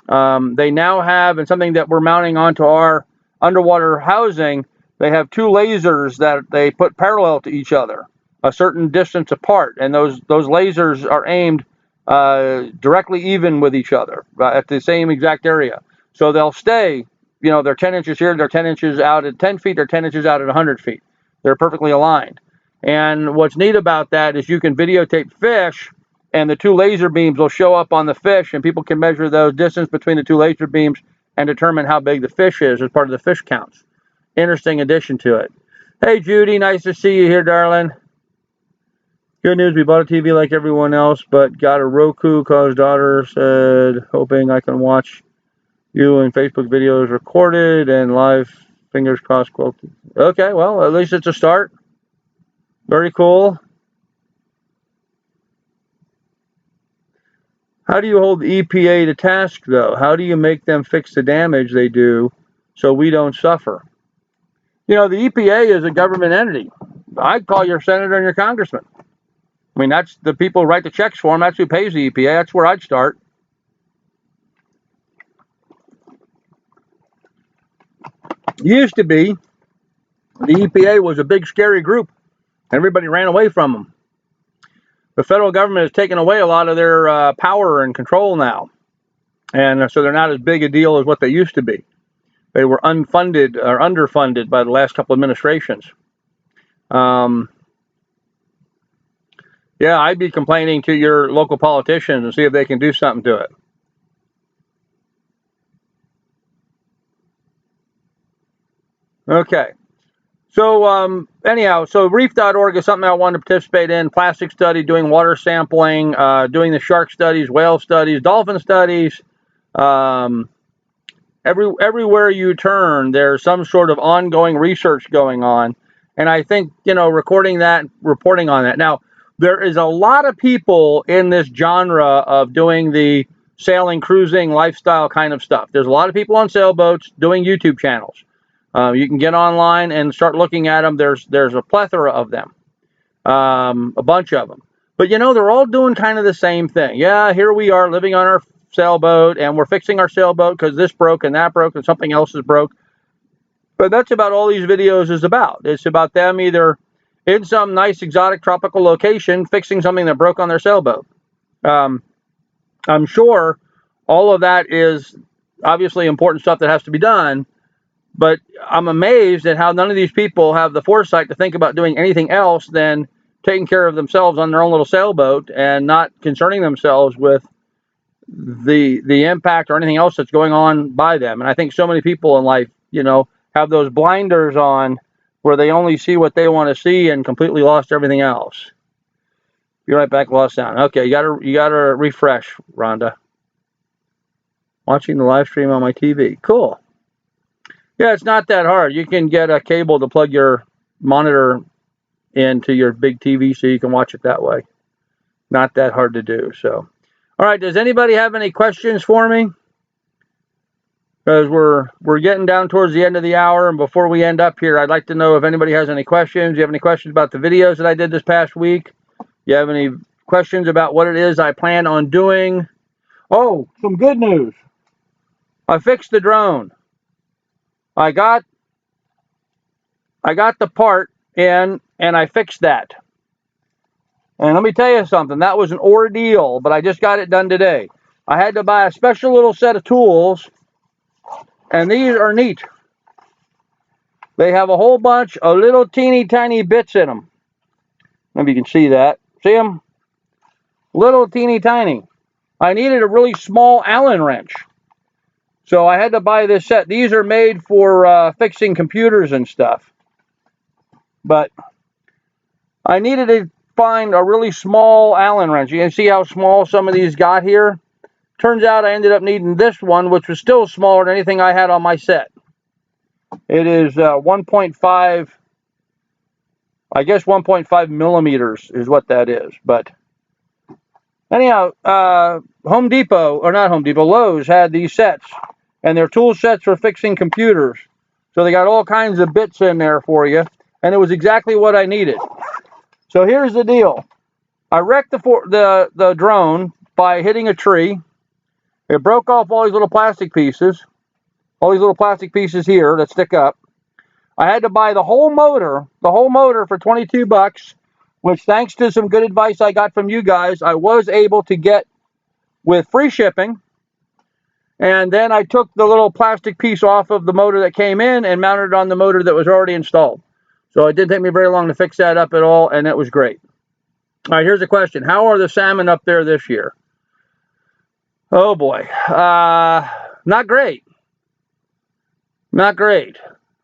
They now have, and something that we're mounting onto our underwater housing, they have two lasers that they put parallel to each other, a certain distance apart, and those lasers are aimed directly even with each other at the same exact area. So they'll stay, you know, they're 10 inches here, they're 10 inches out at 10 feet, they're 10 inches out at 100 feet. They're perfectly aligned. And what's neat about that is you can videotape fish, and the two laser beams will show up on the fish, and people can measure those distance between the two laser beams and determine how big the fish is as part of the fish counts. Interesting addition to it. Hey, Judy, nice to see you here, darling. Good news, we bought a TV like everyone else, but got a Roku because daughter said, hoping I can watch you and Facebook videos recorded and live, fingers crossed. Quote. Okay, well, at least it's a start. Very cool. How do you hold the EPA to task, though? How do you make them fix the damage they do so we don't suffer? You know, the EPA is a government entity. I'd call your senator and your congressman. I mean, that's the people who write the checks for them. That's who pays the EPA. That's where I'd start. Used to be, the EPA was a big, scary group. Everybody ran away from them. The federal government has taken away a lot of their power and control now. And so they're not as big a deal as what they used to be. They were unfunded or underfunded by the last couple of administrations. Yeah, I'd be complaining to your local politicians and see if they can do something to it. Okay. So anyhow, so reef.org is something I wanted to participate in. Plastic study, doing water sampling, doing the shark studies, whale studies, dolphin studies. Everywhere you turn, there's some sort of ongoing research going on. And I think, you know, recording that, reporting on that. Now, there is a lot of people in this genre of doing the sailing, cruising, lifestyle kind of stuff. There's a lot of people on sailboats doing YouTube channels. You can get online and start looking at them. There's a plethora of them, a bunch of them. But, you know, they're all doing kind of the same thing. Yeah, here we are living on our sailboat, and we're fixing our sailboat because this broke and that broke and something else is broke. But that's about all these videos is about. It's about them either in some nice exotic tropical location fixing something that broke on their sailboat. I'm sure all of that is obviously important stuff that has to be done, but I'm amazed at how none of these people have the foresight to think about doing anything else than taking care of themselves on their own little sailboat and not concerning themselves with the impact or anything else that's going on by them. And I think so many people in life, you know, have those blinders on where they only see what they want to see and completely lost everything else. Be right back, lost sound. Okay, you gotta refresh, Rhonda. Watching the live stream on my TV. Cool. Yeah, it's not that hard. You can get a cable to plug your monitor into your big TV so you can watch it that way. Not that hard to do. So, all right. Does anybody have any questions for me? Because we're getting down towards the end of the hour, and before we end up here, I'd like to know if anybody has any questions. Do you have any questions about the videos that I did this past week? Do you have any questions about what it is I plan on doing? Oh, some good news. I fixed the drone. I got the part in, and I fixed that. And let me tell you something, that was an ordeal, but I just got it done today. I had to buy a special little set of tools, and these are neat. They have a whole bunch of little teeny tiny bits in them. Maybe you can see that. See them? Little teeny tiny. I needed a really small Allen wrench. So I had to buy this set. These are made for fixing computers and stuff. But I needed find a really small Allen wrench. You can see how small some of these got here. Turns out I ended up needing this one, which was still smaller than anything I had on my set. It is 1.5, I guess 1.5 millimeters is what that is. But anyhow, Home Depot, or not Home Depot, Lowe's had these sets, and they're tool sets for fixing computers. So they got all kinds of bits in there for you, and it was exactly what I needed. So here's the deal. I wrecked the drone by hitting a tree. It broke off all these little plastic pieces here that stick up. I had to buy the whole motor for $22, which, thanks to some good advice I got from you guys, I was able to get with free shipping. And then I took the little plastic piece off of the motor that came in and mounted it on the motor that was already installed. So it didn't take me very long to fix that up at all, and it was great. All right, here's the question. How are the salmon up there this year? Oh boy, not great. Not great.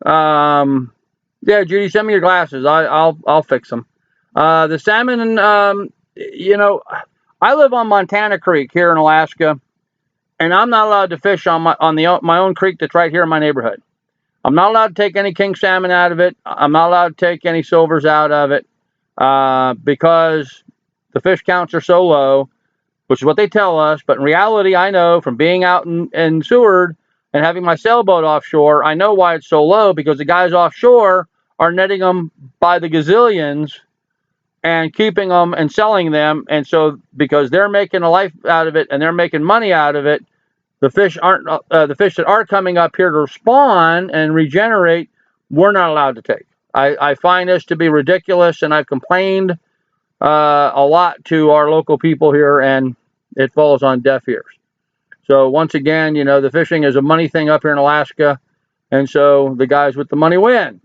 Yeah, Judy, send me your glasses. I'll fix them. The salmon, you know, I live on Montana Creek here in Alaska, and I'm not allowed to fish on my own creek that's right here in my neighborhood. I'm not allowed to take any king salmon out of it. I'm not allowed to take any silvers out of it because the fish counts are so low, which is what they tell us. But in reality, I know from being out in Seward and having my sailboat offshore, I know why it's so low, because the guys offshore are netting them by the gazillions and keeping them and selling them. And so because they're making a life out of it and they're making money out of it, the fish that are coming up here to spawn and regenerate, we're not allowed to take. I find this to be ridiculous, and I've complained a lot to our local people here, and it falls on deaf ears. So once again, you know, the fishing is a money thing up here in Alaska, and so the guys with the money win.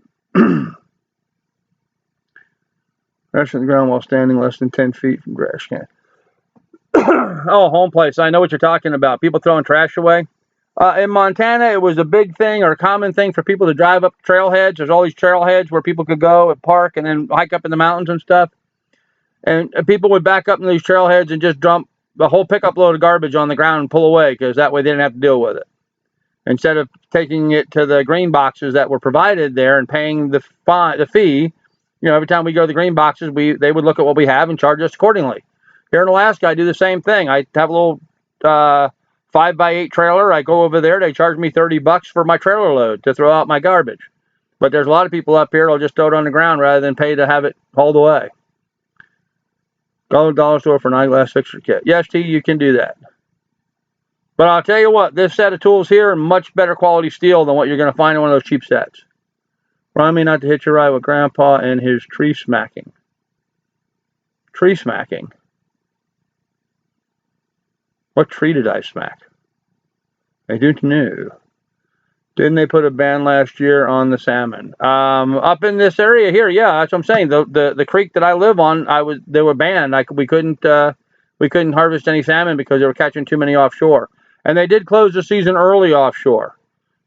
Rest on the ground while standing less than 10 feet from grass can. Oh, home place. I know what you're talking about. People throwing trash away. In Montana, it was a big thing or a common thing for people to drive up trailheads. There's all these trailheads where people could go and park and then hike up in the mountains and stuff. And people would back up in these trailheads and just dump the whole pickup load of garbage on the ground and pull away, because that way they didn't have to deal with it. Instead of taking it to the green boxes that were provided there and paying the fee, you know, every time we go to the green boxes, they would look at what we have and charge us accordingly. Here in Alaska, I do the same thing. I have a little 5x8 trailer. I go over there. They charge me $30 for my trailer load to throw out my garbage. But there's a lot of people up here that'll just throw it on the ground rather than pay to have it hauled away. Go to the dollar store for an eyeglass fixture kit. Yes, T, you can do that. But I'll tell you what, this set of tools here are much better quality steel than what you're going to find in one of those cheap sets. Remind me not to hitch a ride with Grandpa and his tree smacking. Tree smacking? What tree did I smack? I don't know. Didn't they put a ban last year on the salmon? Up in this area here, yeah, that's what I'm saying. The creek that I live on, they were banned. We couldn't harvest any salmon because they were catching too many offshore. And they did close the season early offshore.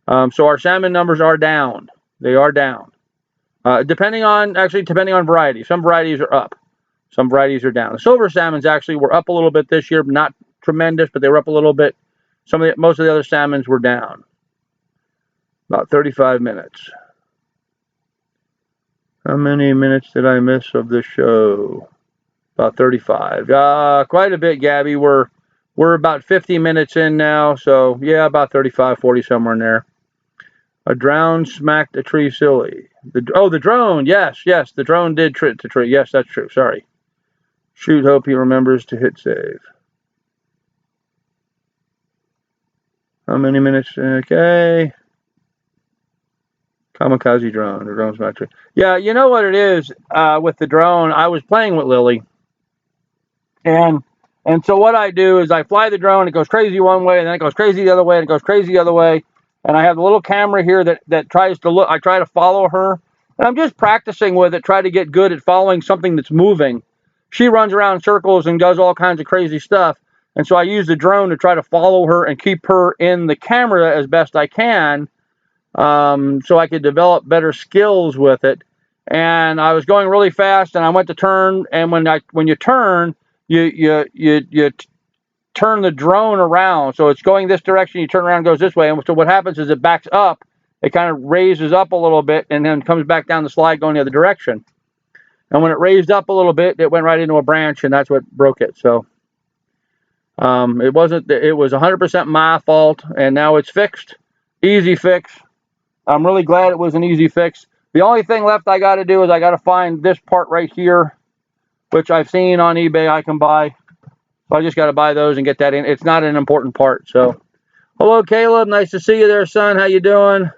So our salmon numbers are down. They are down. Depending on variety. Some varieties are up. Some varieties are down. The silver salmons actually were up a little bit this year, not tremendous, but they were up a little bit. Most of the other salmons were down. About 35 minutes. How many minutes did I miss of the show? About 35. Quite a bit, Gabby. We're about 50 minutes in now, so yeah, about 35, 40, somewhere in there. A drone smacked a tree silly. The drone. Yes, the drone did trip the tree. Yes, that's true. Sorry. Shoot, hope he remembers to hit save. How many minutes? Okay. Kamikaze drone. The drone's not true. Yeah, you know what it is with the drone? I was playing with Lily, and so what I do is I fly the drone. It goes crazy one way, and then it goes crazy the other way, and it goes crazy the other way. And I have the little camera here that tries to look. I try to follow her, and I'm just practicing with it, try to get good at following something that's moving. She runs around in circles and does all kinds of crazy stuff, and so I use the drone to try to follow her and keep her in the camera as best I can. So I could develop better skills with it. and I was going really fast, and I went to turn, and when you turn, you turn the drone around, so it's going this direction, you turn around and goes this way, and so what happens is it backs up, it kind of raises up a little bit, and then comes back down the slide going the other direction. And when it raised up a little bit, it went right into a branch, and that's what broke it. So it was 100% my fault, and now it's fixed. Easy fix. I'm really glad it was an easy fix. The only thing left I got to do is I got to find this part right here, which I've seen on eBay I can buy. So I just got to buy those and get that in. It's not an important part. So, hello, Caleb. Nice to see you there, son. How you doing?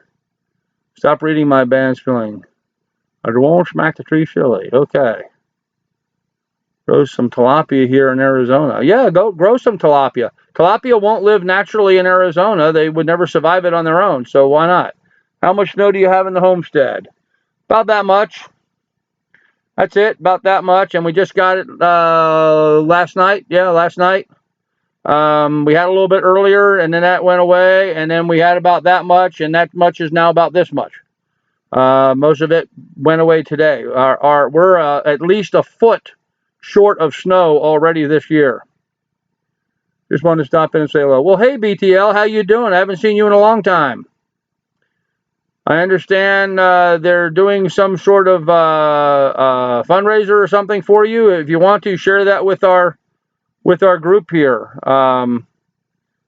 Stop reading my band spelling. I won't smack the tree chili. Okay. Grow some tilapia here in Arizona. Yeah, go grow some tilapia. Tilapia won't live naturally in Arizona. They would never survive it on their own. So why not? How much snow do you have in the homestead? About that much. That's it, about that much. And we just got it last night. Yeah, last night. We had a little bit earlier, and then that went away. And then we had about that much, and that much is now about this much. Most of it went away today. We're at least a foot short of snow already this year. Just wanted to stop in and say hello. Well, hey, BTL, how you doing? I haven't seen you in a long time. I understand they're doing some sort of fundraiser or something for you. If you want to share that with our group here. I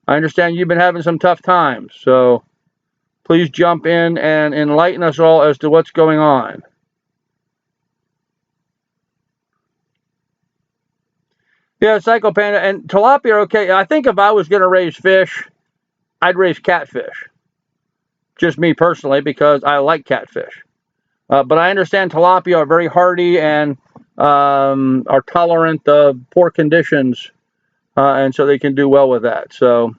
understand you've been having some tough times, so please jump in and enlighten us all as to what's going on. Yeah, Psycho Panda and tilapia are okay. I think if I was going to raise fish, I'd raise catfish. Just me personally, because I like catfish. But I understand tilapia are very hardy and are tolerant of poor conditions, and so they can do well with that. So,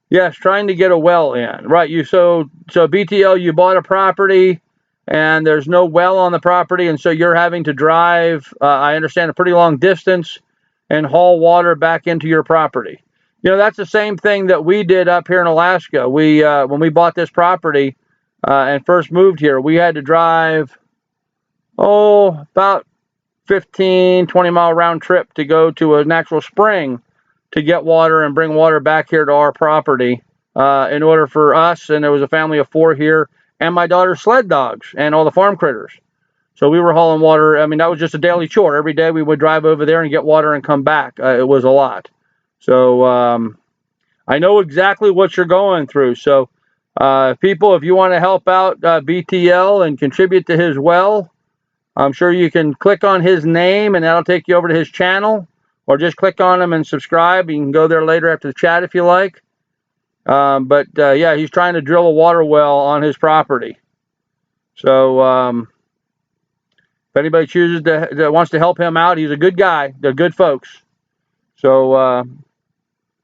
yes, trying to get a well in. Right, so BTL, you bought a property, and there's no well on the property, and so you're having to drive, I understand, a pretty long distance and haul water back into your property. You know, that's the same thing that we did up here in Alaska. We when we bought this property and first moved here, we had to drive, about 15, 20-mile round trip to go to an actual spring to get water and bring water back here to our property in order for us, and there was a family of 4 here, and my daughter's sled dogs and all the farm critters. So we were hauling water. I mean, that was just a daily chore. Every day we would drive over there and get water and come back. It was a lot. So I know exactly what you're going through. So people, if you want to help out BTL and contribute to his well, I'm sure you can click on his name and that'll take you over to his channel, or just click on him and subscribe. You can go there later after the chat if you like. But yeah, he's trying to drill a water well on his property. So if anybody chooses that wants to help him out, he's a good guy. They're good folks. So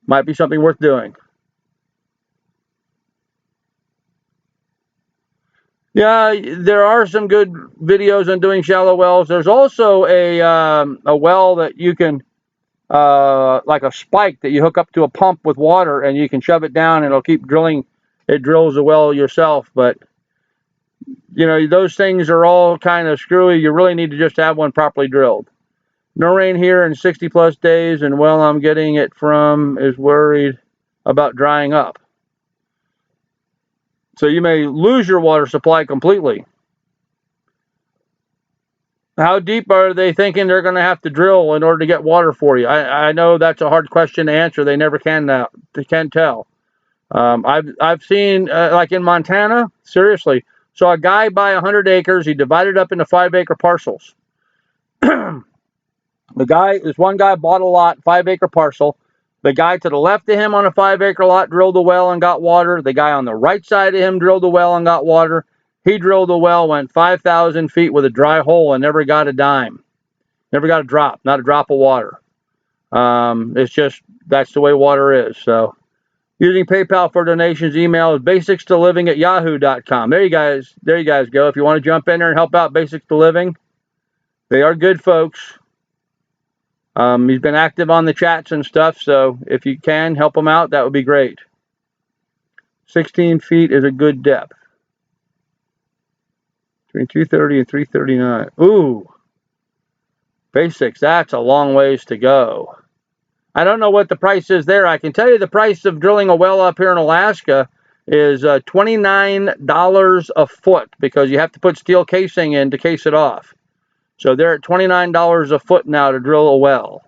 might be something worth doing. Yeah, there are some good videos on doing shallow wells. There's also a well that you can, like a spike that you hook up to a pump with water, and you can shove it down and it'll keep drilling. It drills the well yourself, but you know, those things are all kind of screwy. You really need to just have one properly drilled. No rain here in 60 plus days, and well, I'm getting it from is worried about drying up. So you may lose your water supply completely. How deep are they thinking they're going to have to drill in order to get water for you? I know that's a hard question to answer. They never can now. They can't tell. I've seen like in Montana, seriously. So a guy buy 100 acres. He divided up into 5-acre parcels. This one guy bought a lot, 5-acre parcel. The guy to the left of him on a 5-acre lot drilled a well and got water. The guy on the right side of him drilled a well and got water. He drilled a well, went 5,000 feet with a dry hole and never got a dime. Never got a drop, not a drop of water. It's just, that's the way water is. So using PayPal for donations, email is basicstoliving@yahoo.com. There you guys go. If you want to jump in there and help out Basics to Living, they are good folks. He's been active on the chats and stuff, so if you can help him out, that would be great. 16 feet is a good depth. Between 230 and 339. Ooh. Basics, that's a long ways to go. I don't know what the price is there. I can tell you the price of drilling a well up here in Alaska is $29 a foot because you have to put steel casing in to case it off. So they're at $29 a foot now to drill a well.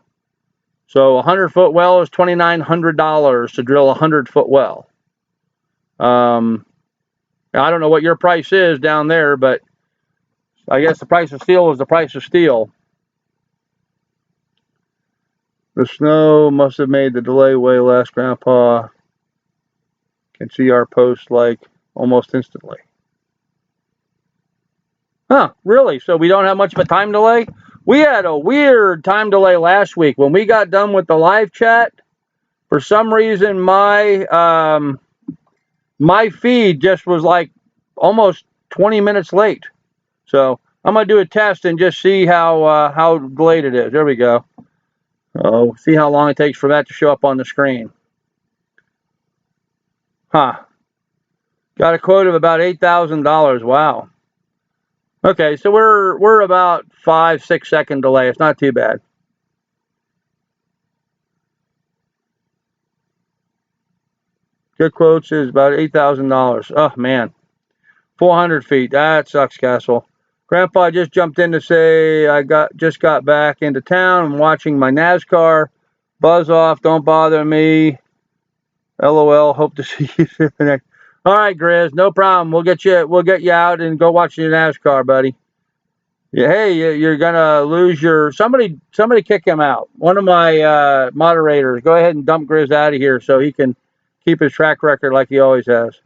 So a 100-foot well is $2,900 to drill a 100-foot well. I don't know what your price is down there, but I guess the price of steel is the price of steel. The snow must have made the delay way less. Grandpa can see our post like almost instantly. Huh, really? So we don't have much of a time delay? We had a weird time delay last week. When we got done with the live chat, for some reason my feed just was like almost 20 minutes late. So I'm gonna do a test and just see how delayed it is. There we go. Oh, see how long it takes for that to show up on the screen. Huh. Got a quote of about $8,000. Wow. Okay, so we're about 5-6 second delay. It's not too bad. Good quotes is about $8,000. Oh man, 400 feet. That sucks, Castle. Grandpa just jumped in to say I just got back into town. I'm watching my NASCAR. Buzz off. Don't bother me. LOL. Hope to see you soon. All right, Grizz. No problem. We'll get you out and go watch your NASCAR, buddy. Yeah, hey, you're gonna lose your somebody kick him out. One of my moderators. Go ahead and dump Grizz out of here so he can keep his track record like he always has.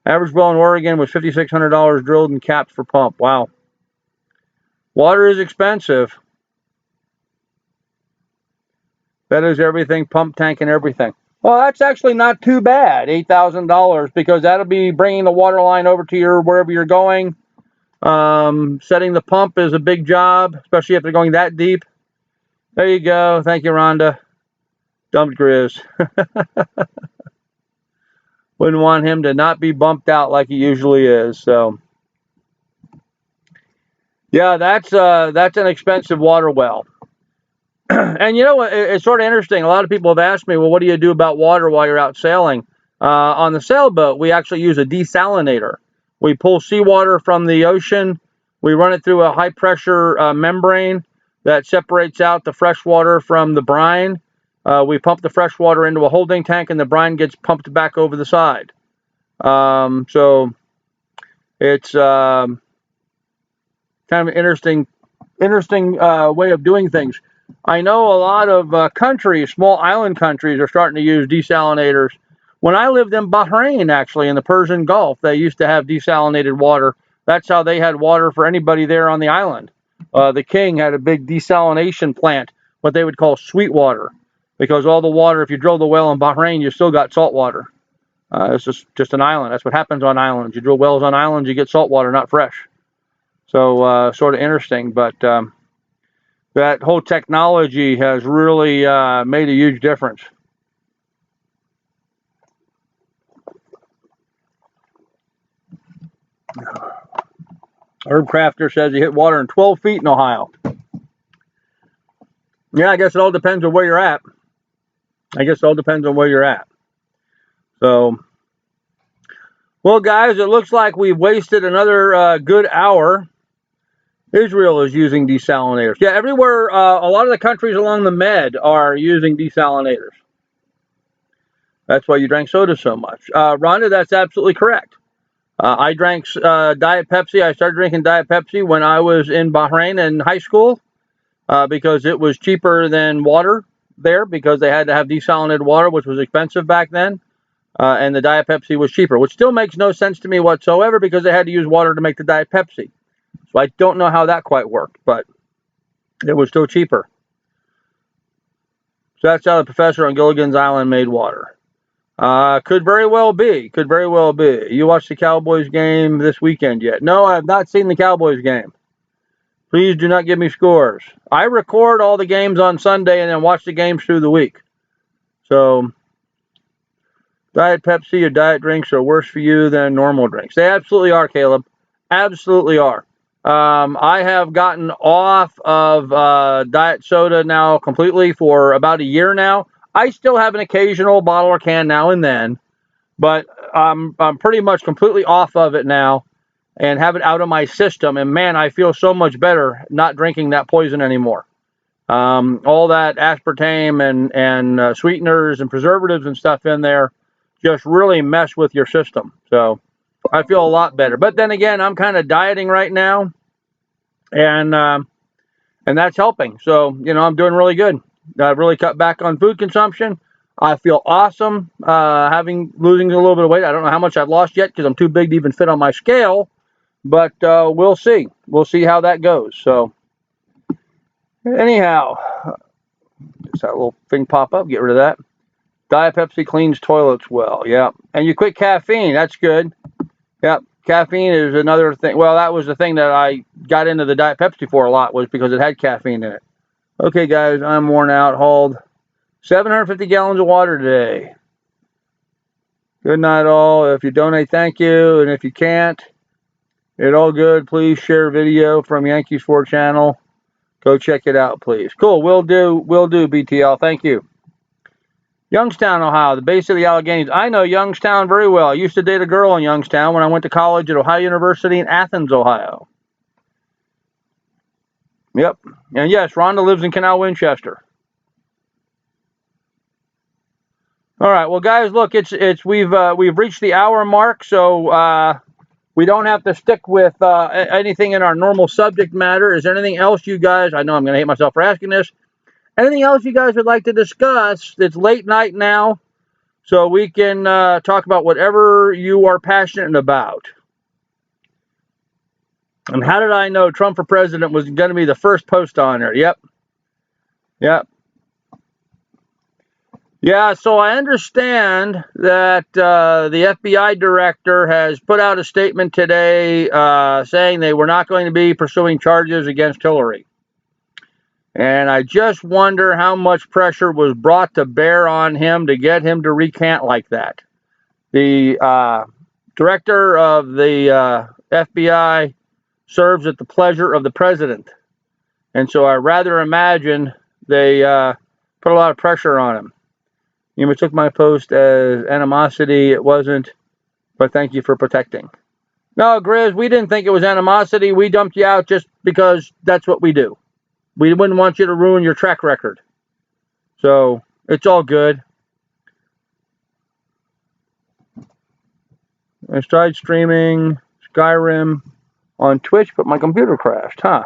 Average well in Oregon was $5,600 drilled and capped for pump. Wow. Water is expensive. That is everything, pump tank and everything. Well, that's actually not too bad, $8,000, because that'll be bringing the water line over to wherever you're going. Setting the pump is a big job, especially if they're going that deep. There you go. Thank you, Rhonda. Dumped Grizz. Wouldn't want him to not be bumped out like he usually is. So, yeah, that's an expensive water well. And you know what? It's sort of interesting. A lot of people have asked me, well, what do you do about water while you're out sailing? On the sailboat, we actually use a desalinator. We pull seawater from the ocean. We run it through a high-pressure membrane that separates out the fresh water from the brine. We pump the fresh water into a holding tank, and the brine gets pumped back over the side. So it's kind of an interesting way of doing things. I know a lot of countries, small island countries, are starting to use desalinators. When I lived in Bahrain, actually, in the Persian Gulf, they used to have desalinated water. That's how they had water for anybody there on the island. The king had a big desalination plant, what they would call sweet water, because all the water, if you drill the well in Bahrain, you still got salt water. It's just an island. That's what happens on islands. You drill wells on islands, you get salt water, not fresh. So sort of interesting, but that whole technology has really made a huge difference. Herb Crafter says he hit water in 12 feet in Ohio. Yeah, I guess it all depends on where you're at. So, well, guys, it looks like we've wasted another good hour. Israel is using desalinators. Yeah, everywhere, a lot of the countries along the Med are using desalinators. That's why you drank soda so much. Rhonda, that's absolutely correct. I drank Diet Pepsi. I started drinking Diet Pepsi when I was in Bahrain in high school because it was cheaper than water there because they had to have desalinated water, which was expensive back then. And the Diet Pepsi was cheaper, which still makes no sense to me whatsoever because they had to use water to make the Diet Pepsi. So I don't know how that quite worked, but it was still cheaper. So that's how the professor on Gilligan's Island made water. Could very well be. You watched the Cowboys game this weekend yet? No, I have not seen the Cowboys game. Please do not give me scores. I record all the games on Sunday and then watch the games through the week. So, Diet Pepsi or diet drinks are worse for you than normal drinks. They absolutely are, Caleb. Absolutely are. I have gotten off of diet soda now completely for about a year now. I still have an occasional bottle or can now and then, but I'm pretty much completely off of it now and have it out of my system. And man, I feel so much better not drinking that poison anymore. All that aspartame and sweeteners and preservatives and stuff in there just really mess with your system. So I feel a lot better. But then again, I'm kind of dieting right now, and that's helping. So I'm doing really good. I've really cut back on food consumption. I feel awesome. Losing a little bit of weight. I don't know how much I've lost yet because I'm too big to even fit on my scale. But we'll see. We'll see how that goes. So anyhow, just that little thing pop up. Get rid of that. Diet Pepsi cleans toilets well. Yeah, and you quit caffeine. That's good. Yeah, caffeine is another thing. Well, that was the thing that I got into the Diet Pepsi for a lot, was because it had caffeine in it. Okay, guys, I'm worn out. Hauled 750 gallons of water today. Good night, all. If you donate, thank you. And if you can't, it's all good. Please share video from Yankees 4 channel. Go check it out, please. Cool. Will do. Will do, BTL. Thank you. Youngstown, Ohio, the base of the Alleghenies. I know Youngstown very well. I used to date a girl in Youngstown when I went to college at Ohio University in Athens, Ohio. Yep. And yes, Rhonda lives in Canal Winchester. All right. Well, guys, look, we've reached the hour mark, so we don't have to stick with anything in our normal subject matter. Is there anything else you guys? I know I'm going to hate myself for asking this. Anything else you guys would like to discuss? It's late night now, so we can talk about whatever you are passionate about. And how did I know Trump for president was going to be the first post on there? Yep. Yep. Yeah, so I understand that the FBI director has put out a statement today saying they were not going to be pursuing charges against Hillary. And I just wonder how much pressure was brought to bear on him to get him to recant like that. The director of the FBI serves at the pleasure of the president. And so I rather imagine they put a lot of pressure on him. You took my post as animosity. It wasn't, but thank you for protecting. No, Grizz, we didn't think it was animosity. We dumped you out just because that's what we do. We wouldn't want you to ruin your track record. So it's all good. I tried streaming Skyrim on Twitch, but my computer crashed, huh?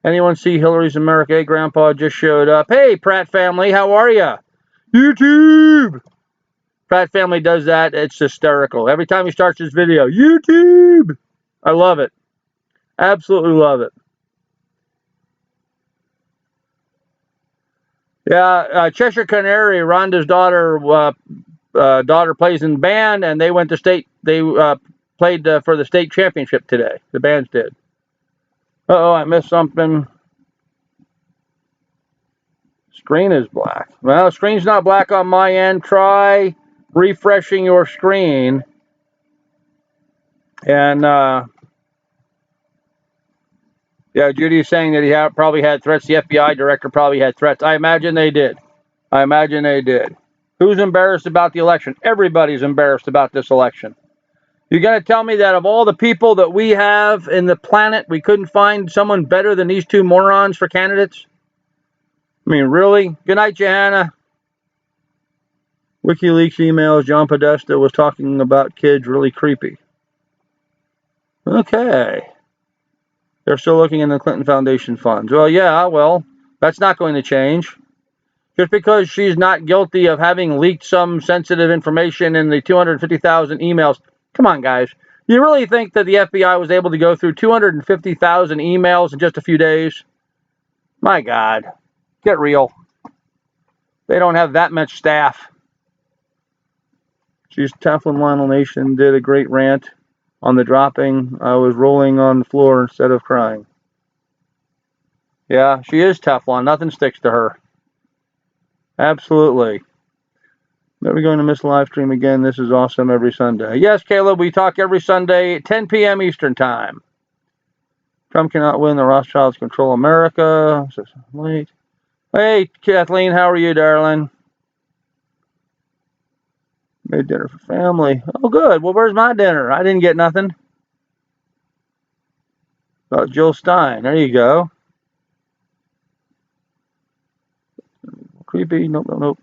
Anyone see Hillary's America? Hey, Grandpa just showed up. Hey, Pratt family, how are ya? YouTube! Pratt family does that. It's hysterical. Every time he starts his video, YouTube! I love it. Absolutely love it. Yeah, Cheshire Canary, Rhonda's daughter plays in band, and they went to state. They played for the state championship today. The bands did. Uh-oh, I missed something. Screen is black. Well, screen's not black on my end. Try refreshing your screen. And, yeah, Judy is saying that he probably had threats. The FBI director probably had threats. I imagine they did. I imagine they did. Who's embarrassed about the election? Everybody's embarrassed about this election. You're going to tell me that of all the people that we have in the planet, we couldn't find someone better than these two morons for candidates? I mean, really? Good night, Johanna. WikiLeaks emails. John Podesta was talking about kids. Really creepy. Okay. They're still looking in the Clinton Foundation funds. Well, yeah, that's not going to change. Just because she's not guilty of having leaked some sensitive information in the 250,000 emails. Come on, guys. You really think that the FBI was able to go through 250,000 emails in just a few days? My God. Get real. They don't have that much staff. She's Teflon Lionel Nation did a great rant on the dropping. I was rolling on the floor instead of crying. Yeah, she is Teflon. Nothing sticks to her. Absolutely. Never going to miss a live stream again. This is awesome every Sunday. Yes, Caleb, we talk every Sunday at 10 p.m. Eastern Time. Trump cannot win. The Rothschilds control America. Late. Hey, Kathleen, how are you, darling? Made dinner for family. Oh, good. Well, where's my dinner? I didn't get nothing. Oh, Jill Stein. There you go. Creepy. Nope, nope, nope.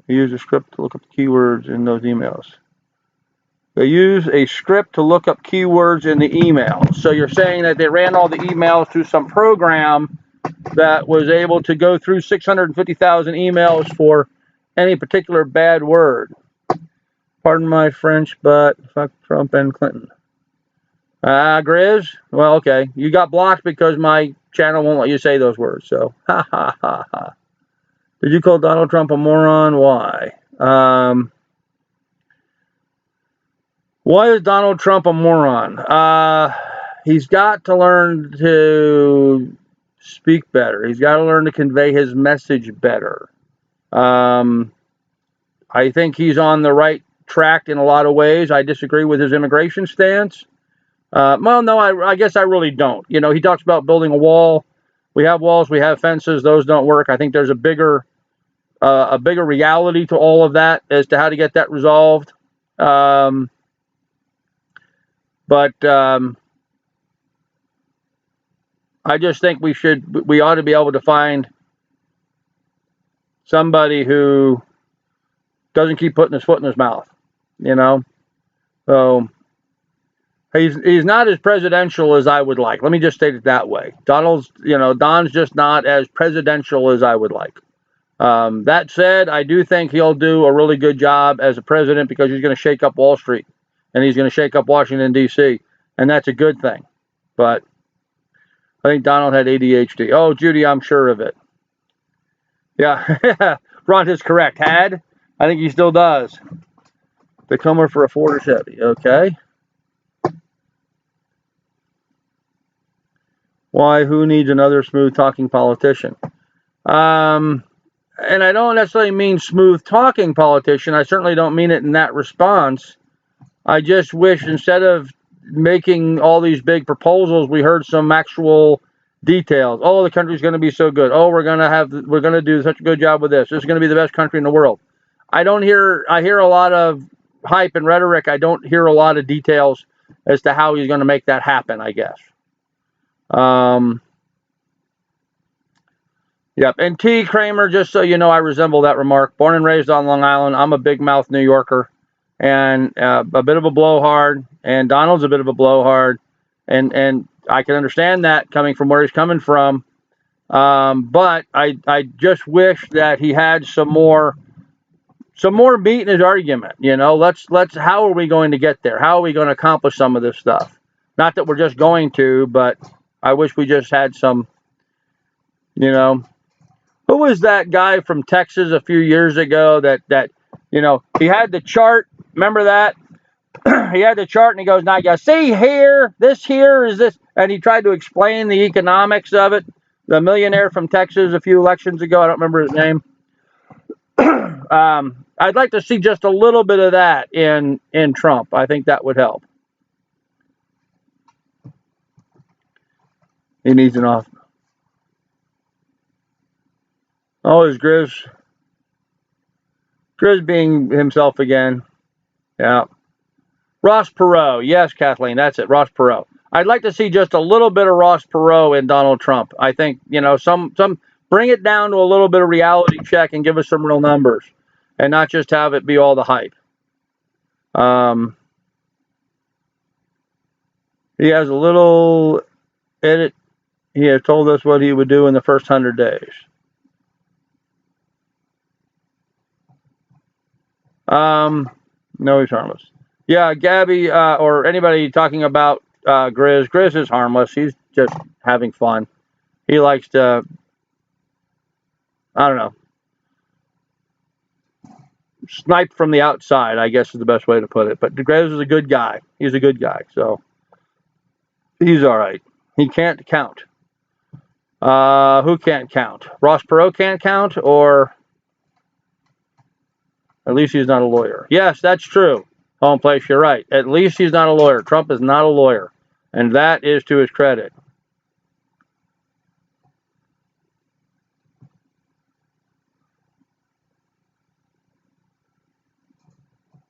They use a script to look up keywords in those emails. They use a script to look up keywords in the email. So you're saying that they ran all the emails through some program that was able to go through 650,000 emails for any particular bad word. Pardon my French, but fuck Trump and Clinton. Grizz? Well, okay. You got blocked because my channel won't let you say those words, so ha ha ha ha. Did you call Donald Trump a moron? Why? Why is Donald Trump a moron? He's got to learn to speak better. He's got to learn to convey his message better. I think he's on the right track in a lot of ways. I disagree with his immigration stance. Well, no, I guess I really don't. You know, he talks about building a wall. We have walls, we have fences. Those don't work. I think there's a bigger reality to all of that as to how to get that resolved. But I just think we ought to be able to find somebody who doesn't keep putting his foot in his mouth, you know. So he's not as presidential as I would like. Let me just state it that way. Don's just not as presidential as I would like. That said, I do think he'll do a really good job as a president because he's going to shake up Wall Street and he's going to shake up Washington, D.C., and that's a good thing. But I think Donald had ADHD. Oh, Judy, I'm sure of it. Yeah, Ron is correct. Had? I think he still does. Tacoma for a Ford or Chevy. Okay. Why? Who needs another smooth-talking politician? And I don't necessarily mean smooth-talking politician. I certainly don't mean it in that response. I just wish instead of making all these big proposals, we heard some actual details. Oh, the country's going to be so good. Oh, we're going to do such a good job with this. This is going to be the best country in the world. I hear a lot of hype and rhetoric. I don't hear a lot of details as to how he's going to make that happen, I guess. Yep. And T. Kramer, just so you know, I resemble that remark. Born and raised on Long Island. I'm a big mouth New Yorker and a bit of a blowhard. And Donald's a bit of a blowhard. And I can understand that coming from where he's coming from. But I just wish that he had some more meat in his argument. You know, how are we going to get there? How are we going to accomplish some of this stuff? Not that we're just going to, but I wish we just had some, you know. Who was that guy from Texas a few years ago that he had the chart? Remember that? He had the chart and he goes, now you see here, this here is this. And he tried to explain the economics of it. The millionaire from Texas a few elections ago. I don't remember his name. I'd like to see just a little bit of that in Trump. I think that would help. He needs an office. Oh, is Grizz being himself again? Yeah. Ross Perot. Yes, Kathleen, that's it. Ross Perot. I'd like to see just a little bit of Ross Perot in Donald Trump. I think, some bring it down to a little bit of reality check and give us some real numbers and not just have it be all the hype. He has a little edit. He has told us what he would do in the first 100 days. No, he's harmless. Yeah, Gabby, or anybody talking about Grizz. Grizz is harmless. He's just having fun. He likes to, I don't know, snipe from the outside, I guess is the best way to put it. But Grizz is a good guy. He's a good guy, so he's all right. He can't count. Who can't count? Ross Perot can't count, or At least he's not a lawyer. Yes, that's true. Home place, you're right. At least he's not a lawyer. Trump is not a lawyer. And that is to his credit.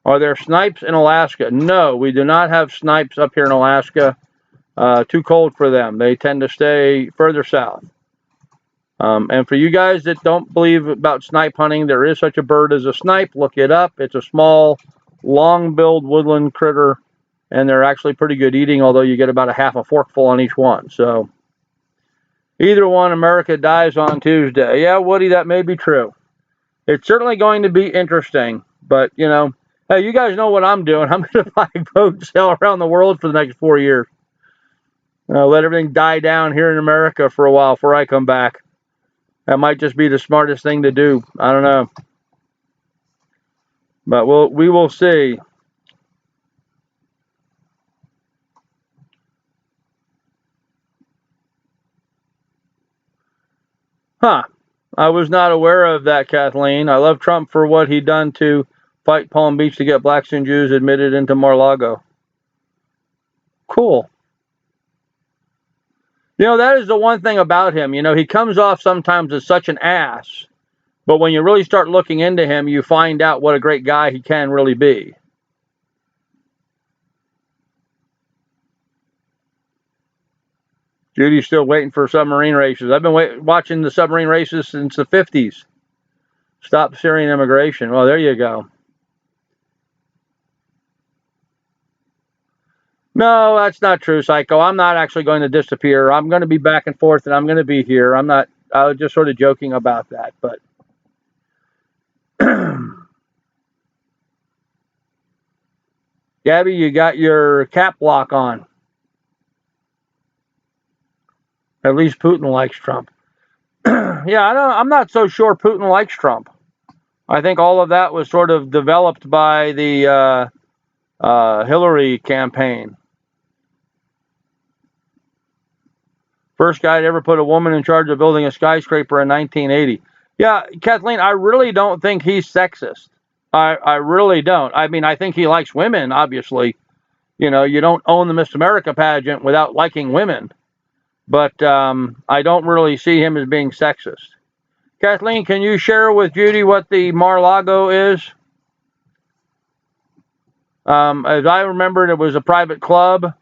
Are there snipes in Alaska? No, we do not have snipes up here in Alaska. Too cold for them. They tend to stay further south. And for you guys that don't believe about snipe hunting, there is such a bird as a snipe. Look it up. It's a small, long-billed woodland critter, and they're actually pretty good eating, although you get about a half a forkful on each one. So either one, America dies on Tuesday. Yeah, Woody, that may be true. It's certainly going to be interesting, but, you know, hey, you guys know what I'm doing. I'm going to buy a boat and sail around the world for the next 4 years. Let everything die down here in America for a while before I come back. That might just be the smartest thing to do. I don't know. But we will see. Huh. I was not aware of that, Kathleen. I love Trump for what he done to fight Palm Beach to get blacks and Jews admitted into Mar-a-Lago. Cool. You know, that is the one thing about him. You know, he comes off sometimes as such an ass. But when you really start looking into him, you find out what a great guy he can really be. Judy's still waiting for submarine races. I've been watching the submarine races since the 50s. Stop Syrian immigration. Well, there you go. No, that's not true, Psycho. I'm not actually going to disappear. I'm going to be back and forth, and I'm going to be here. I was just sort of joking about that, but Gabby, you got your cap lock on. At least Putin likes Trump. Yeah, I'm not so sure Putin likes Trump. I think all of that was sort of developed by the Hillary campaign. First guy to ever put a woman in charge of building a skyscraper in 1980. Yeah, Kathleen, I really don't think he's sexist. I really don't. I mean, I think he likes women, obviously. You know, you don't own the Miss America pageant without liking women. But I don't really see him as being sexist. Kathleen, can you share with Judy what the Mar-a-Lago is? As I remembered, it was a private club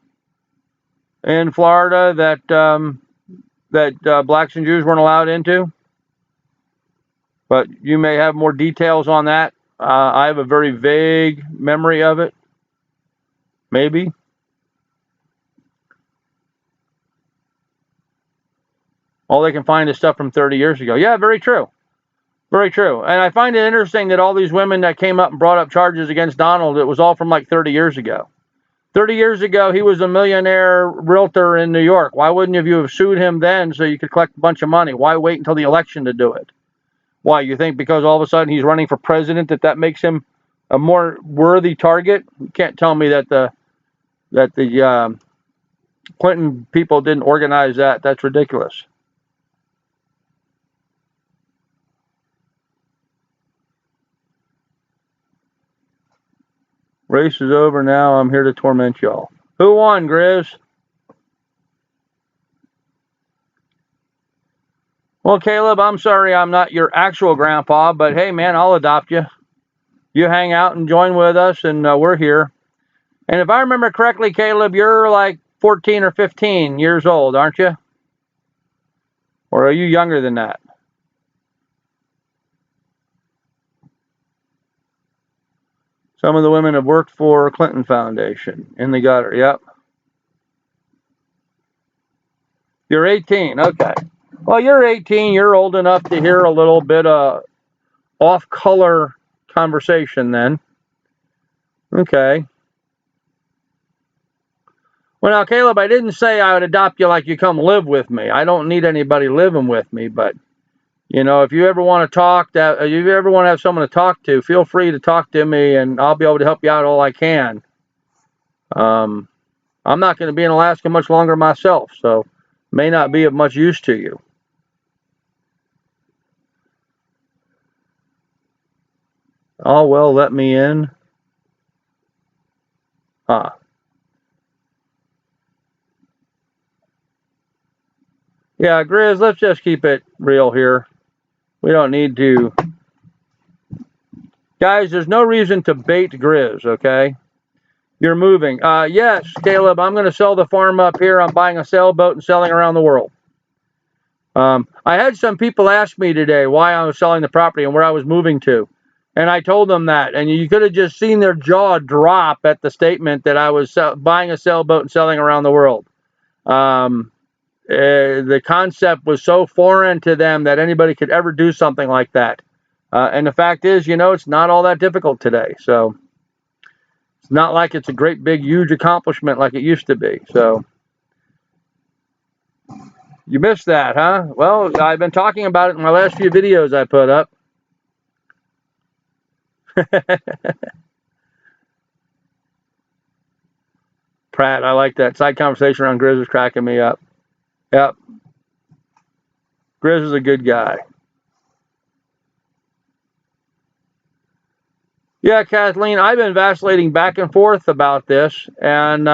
in Florida that blacks and Jews weren't allowed into. But you may have more details on that. I have a very vague memory of it. Maybe. All they can find is stuff from 30 years ago. Yeah, very true. Very true. And I find it interesting that all these women that came up and brought up charges against Donald, it was all from like 30 years ago. 30 years ago, he was a millionaire realtor in New York. Why wouldn't you have sued him then so you could collect a bunch of money? Why wait until the election to do it? Why, you think because all of a sudden he's running for president that makes him a more worthy target? You can't tell me that the Clinton people didn't organize that. That's ridiculous. Race is over now. I'm here to torment y'all. Who won, Grizz? Well, Caleb, I'm sorry I'm not your actual grandpa, but hey, man, I'll adopt you. You hang out and join with us, and we're here. And if I remember correctly, Caleb, you're like 14 or 15 years old, aren't you? Or are you younger than that? Some of the women have worked for Clinton Foundation in the gutter. Yep. You're 18. Okay. Well, you're 18. You're old enough to hear a little bit of off-color conversation then. Okay. Well, now, Caleb, I didn't say I would adopt you like you come live with me. I don't need anybody living with me, but, you know, if you ever want to talk, if you ever want to have someone to talk to, feel free to talk to me, and I'll be able to help you out all I can. I'm not going to be in Alaska much longer myself, so may not be of much use to you. Oh, well, let me in. Huh. Yeah, Grizz, let's just keep it real here. We don't need to. Guys, there's no reason to bait Grizz, okay? You're moving. Yes, Caleb, I'm going to sell the farm up here. I'm buying a sailboat and selling around the world. I had some people ask me today why I was selling the property and where I was moving to. And I told them that. And you could have just seen their jaw drop at the statement that I was buying a sailboat and selling around the world. The concept was so foreign to them that anybody could ever do something like that. And the fact is, it's not all that difficult today. So it's not like it's a great, big, huge accomplishment like it used to be. So you missed that, huh? Well, I've been talking about it in my last few videos I put up. Pratt, I like that. Side conversation around Grizz is cracking me up. Yep. Grizz is a good guy. Yeah, Kathleen, I've been vacillating back and forth about this, and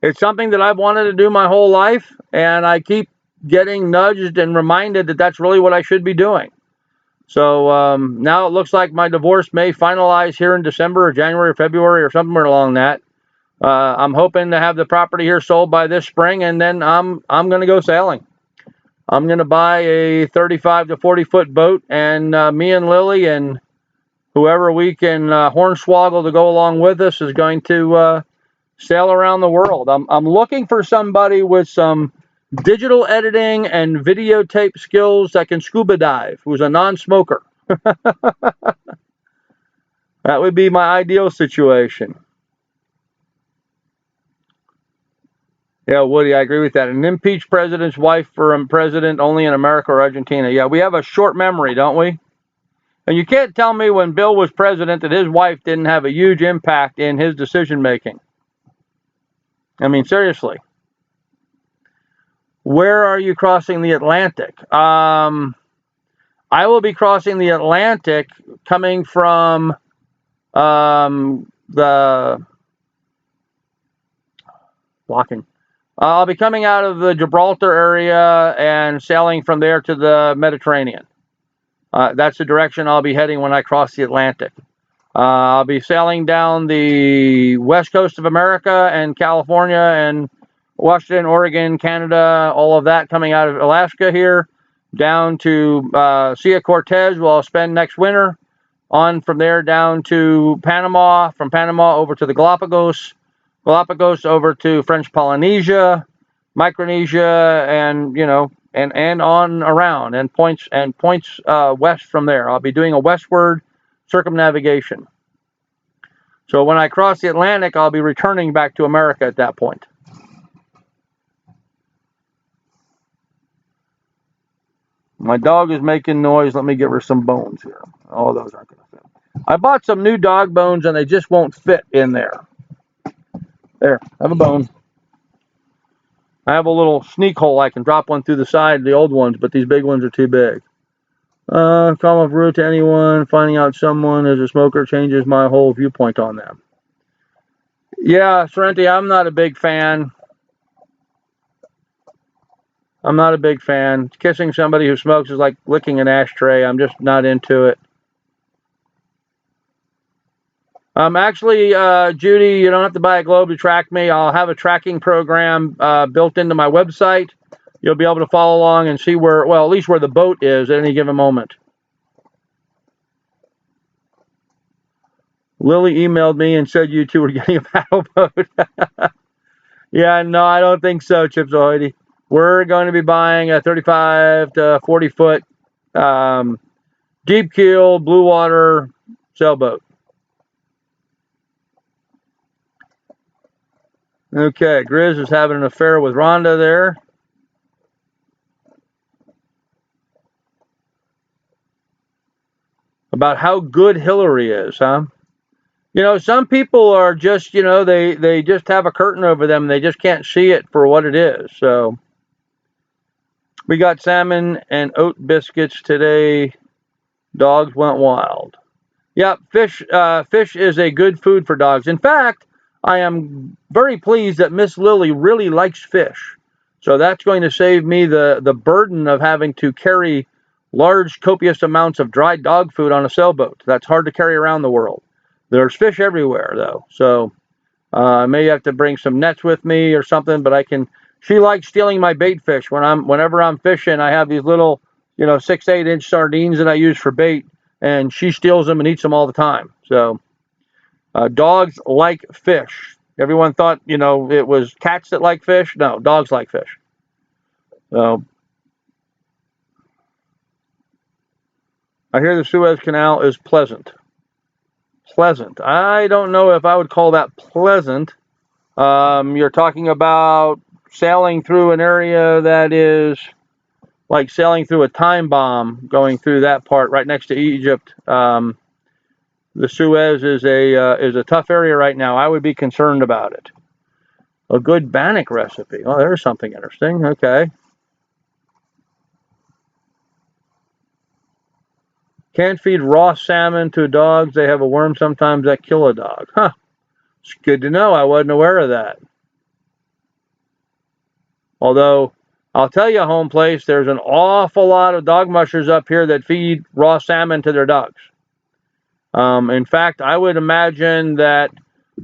it's something that I've wanted to do my whole life, and I keep getting nudged and reminded that that's really what I should be doing. So now it looks like my divorce may finalize here in December or January or February or somewhere along that. I'm hoping to have the property here sold by this spring, and then I'm going to go sailing. I'm going to buy a 35 to 40 foot boat, and me and Lily and whoever we can hornswoggle to go along with us is going to sail around the world. I'm looking for somebody with some digital editing and videotape skills that can scuba dive, who's a non-smoker. That would be my ideal situation. Yeah, Woody, I agree with that. An impeached president's wife for a president only in America or Argentina. Yeah, we have a short memory, don't we? And you can't tell me when Bill was president that his wife didn't have a huge impact in his decision making. I mean, seriously. Where are you crossing the Atlantic? I will be crossing the Atlantic coming from the blocking. I'll be coming out of the Gibraltar area and sailing from there to the Mediterranean. That's the direction I'll be heading when I cross the Atlantic. I'll be sailing down the west coast of America and California and Washington, Oregon, Canada, all of that coming out of Alaska here, down to Sea of Cortez, where I'll spend next winter. On from there down to Panama, from Panama over to the Galapagos, Galapagos over to French Polynesia, Micronesia, and and on around and points west from there. I'll be doing a westward circumnavigation. So when I cross the Atlantic, I'll be returning back to America at that point. My dog is making noise. Let me give her some bones here. Oh, those aren't going to fit. I bought some new dog bones and they just won't fit in there. There, have a bone. I have a little sneak hole. I can drop one through the side of the old ones, but these big ones are too big. Come off route to anyone. Finding out someone is a smoker changes my whole viewpoint on them. Yeah, Sorrenti, I'm not a big fan. I'm not a big fan. Kissing somebody who smokes is like licking an ashtray. I'm just not into it. Actually, Judy, you don't have to buy a globe to track me. I'll have a tracking program built into my website. You'll be able to follow along and see where, well, at least where the boat is at any given moment. Lily emailed me and said you two were getting a paddle boat. Yeah, no, I don't think so, Chips Ahoy. We're going to be buying a 35 to 40 foot deep keel blue water sailboat. Okay, Grizz is having an affair with Rhonda there. About how good Hillary is, huh? Some people are just, they just have a curtain over them. They just can't see it for what it is. So we got salmon and oat biscuits today. Dogs went wild. Yep, fish is a good food for dogs. In fact, I am very pleased that Miss Lily really likes fish. So that's going to save me the burden of having to carry large, copious amounts of dried dog food on a sailboat. That's hard to carry around the world. There's fish everywhere, though. So I may have to bring some nets with me or something, but I can. She likes stealing my bait fish whenever I'm fishing. I have these little, 6, 8 inch sardines that I use for bait, and she steals them and eats them all the time. So dogs like fish. Everyone thought, it was cats that like fish. No, dogs like fish. So I hear the Suez Canal is pleasant. Pleasant. I don't know if I would call that pleasant. You're talking about sailing through an area that is like sailing through a time bomb, going through that part right next to Egypt. The Suez is a tough area right now. I would be concerned about it. A good bannock recipe. Oh, there's something interesting. Okay. Can't feed raw salmon to dogs. They have a worm sometimes that kill a dog. Huh. It's good to know. I wasn't aware of that. Although, I'll tell you, home place, there's an awful lot of dog mushers up here that feed raw salmon to their dogs. In fact, I would imagine that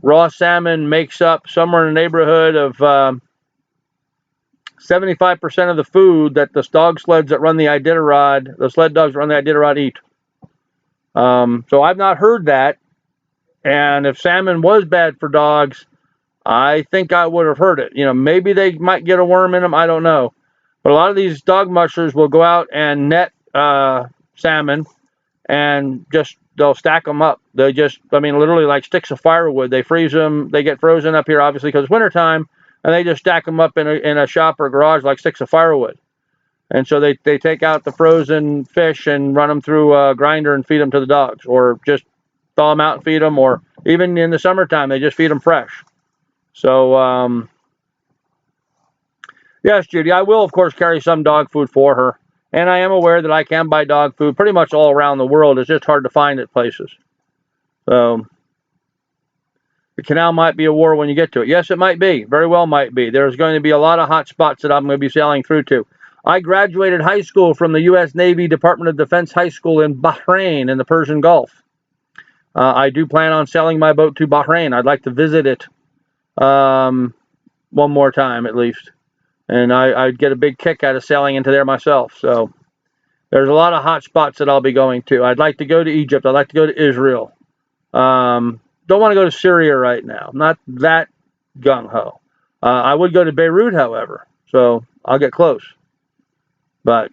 raw salmon makes up somewhere in the neighborhood of 75% of the food that the dog sleds that run the Iditarod, the sled dogs that run the Iditarod eat. So I've not heard that. And if salmon was bad for dogs, I think I would have heard it. Maybe they might get a worm in them. I don't know. But a lot of these dog mushers will go out and net salmon and they'll stack them up. Literally like sticks of firewood. They freeze them. They get frozen up here, obviously, because it's wintertime, and they just stack them up in a shop or garage like sticks of firewood. And so they take out the frozen fish and run them through a grinder and feed them to the dogs, or just thaw them out and feed them, or even in the summertime, they just feed them fresh. So, yes, Judy, I will, of course, carry some dog food for her. And I am aware that I can buy dog food pretty much all around the world. It's just hard to find at places. So, the canal might be a war when you get to it. Yes, it might be. Very well might be. There's going to be a lot of hot spots that I'm going to be sailing through to. I graduated high school from the U.S. Navy Department of Defense High School in Bahrain in the Persian Gulf. I do plan on sailing my boat to Bahrain. I'd like to visit it one more time at least. And I'd get a big kick out of sailing into there myself. So there's a lot of hot spots that I'll be going to. I'd like to go to Egypt. I'd like to go to Israel. Don't want to go to Syria right now. Not that gung-ho. I would go to Beirut, however. So I'll get close. But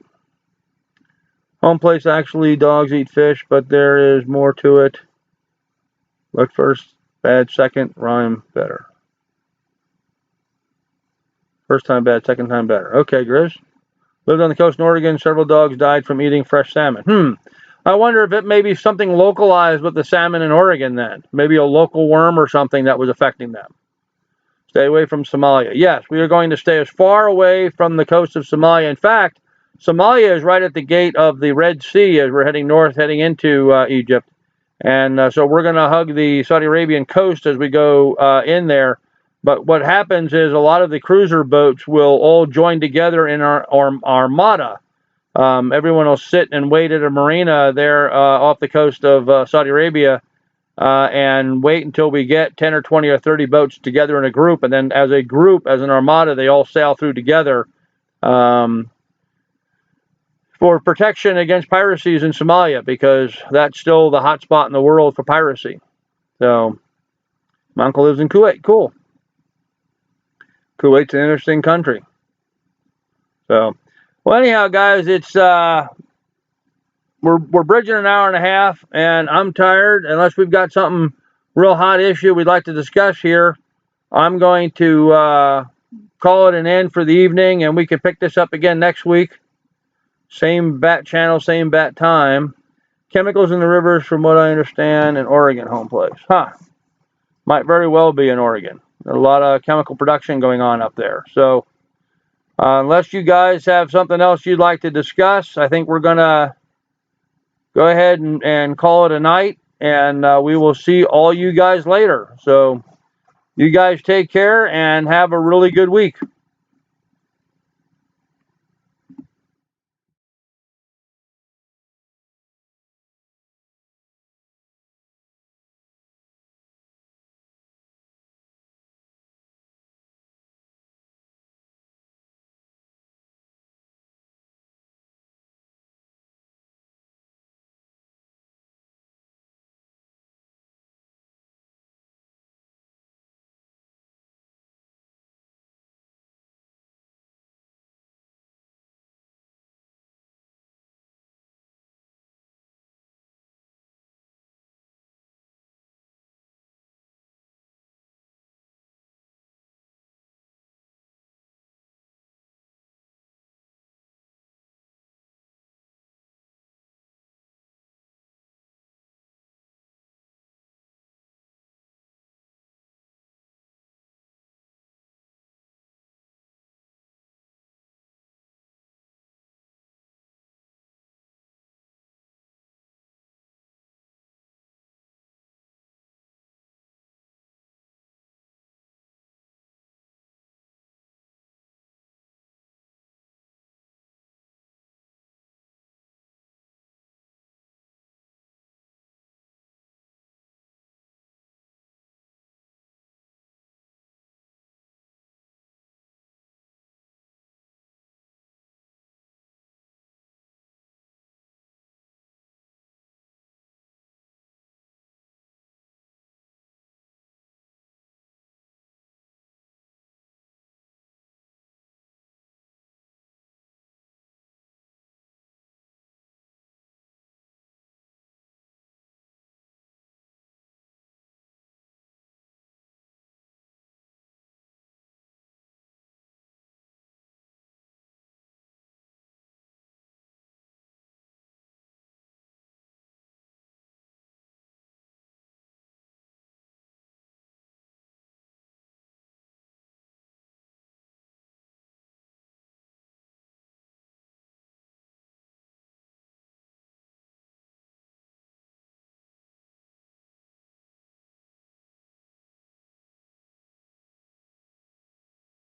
home place, actually, dogs eat fish, but there is more to it. Look first, bad second, rhyme better. First time bad, second time better. Okay, Grizz. Lived on the coast in Oregon. Several dogs died from eating fresh salmon. I wonder if it may be something localized with the salmon in Oregon then. Maybe a local worm or something that was affecting them. Stay away from Somalia. Yes, we are going to stay as far away from the coast of Somalia. In fact, Somalia is right at the gate of the Red Sea as we're heading north, heading into Egypt. And so we're going to hug the Saudi Arabian coast as we go in there. But what happens is a lot of the cruiser boats will all join together in our armada. Everyone will sit and wait at a marina there off the coast of Saudi Arabia and wait until we get 10 or 20 or 30 boats together in a group. And then as a group, as an armada, they all sail through together for protection against piracies in Somalia, because that's still the hot spot in the world for piracy. So my uncle lives in Kuwait. Cool. Kuwait's an interesting country. So, well, anyhow, guys, it's we're bridging an hour and a half, and I'm tired. Unless we've got something real hot issue we'd like to discuss here, I'm going to call it an end for the evening, and we can pick this up again next week. Same bat channel, same bat time. Chemicals in the rivers, from what I understand, in Oregon, home place. Might very well be in Oregon. There's a lot of chemical production going on up there. So unless you guys have something else you'd like to discuss, I think we're going to go ahead and call it a night, and we will see all you guys later. So you guys take care and have a really good week.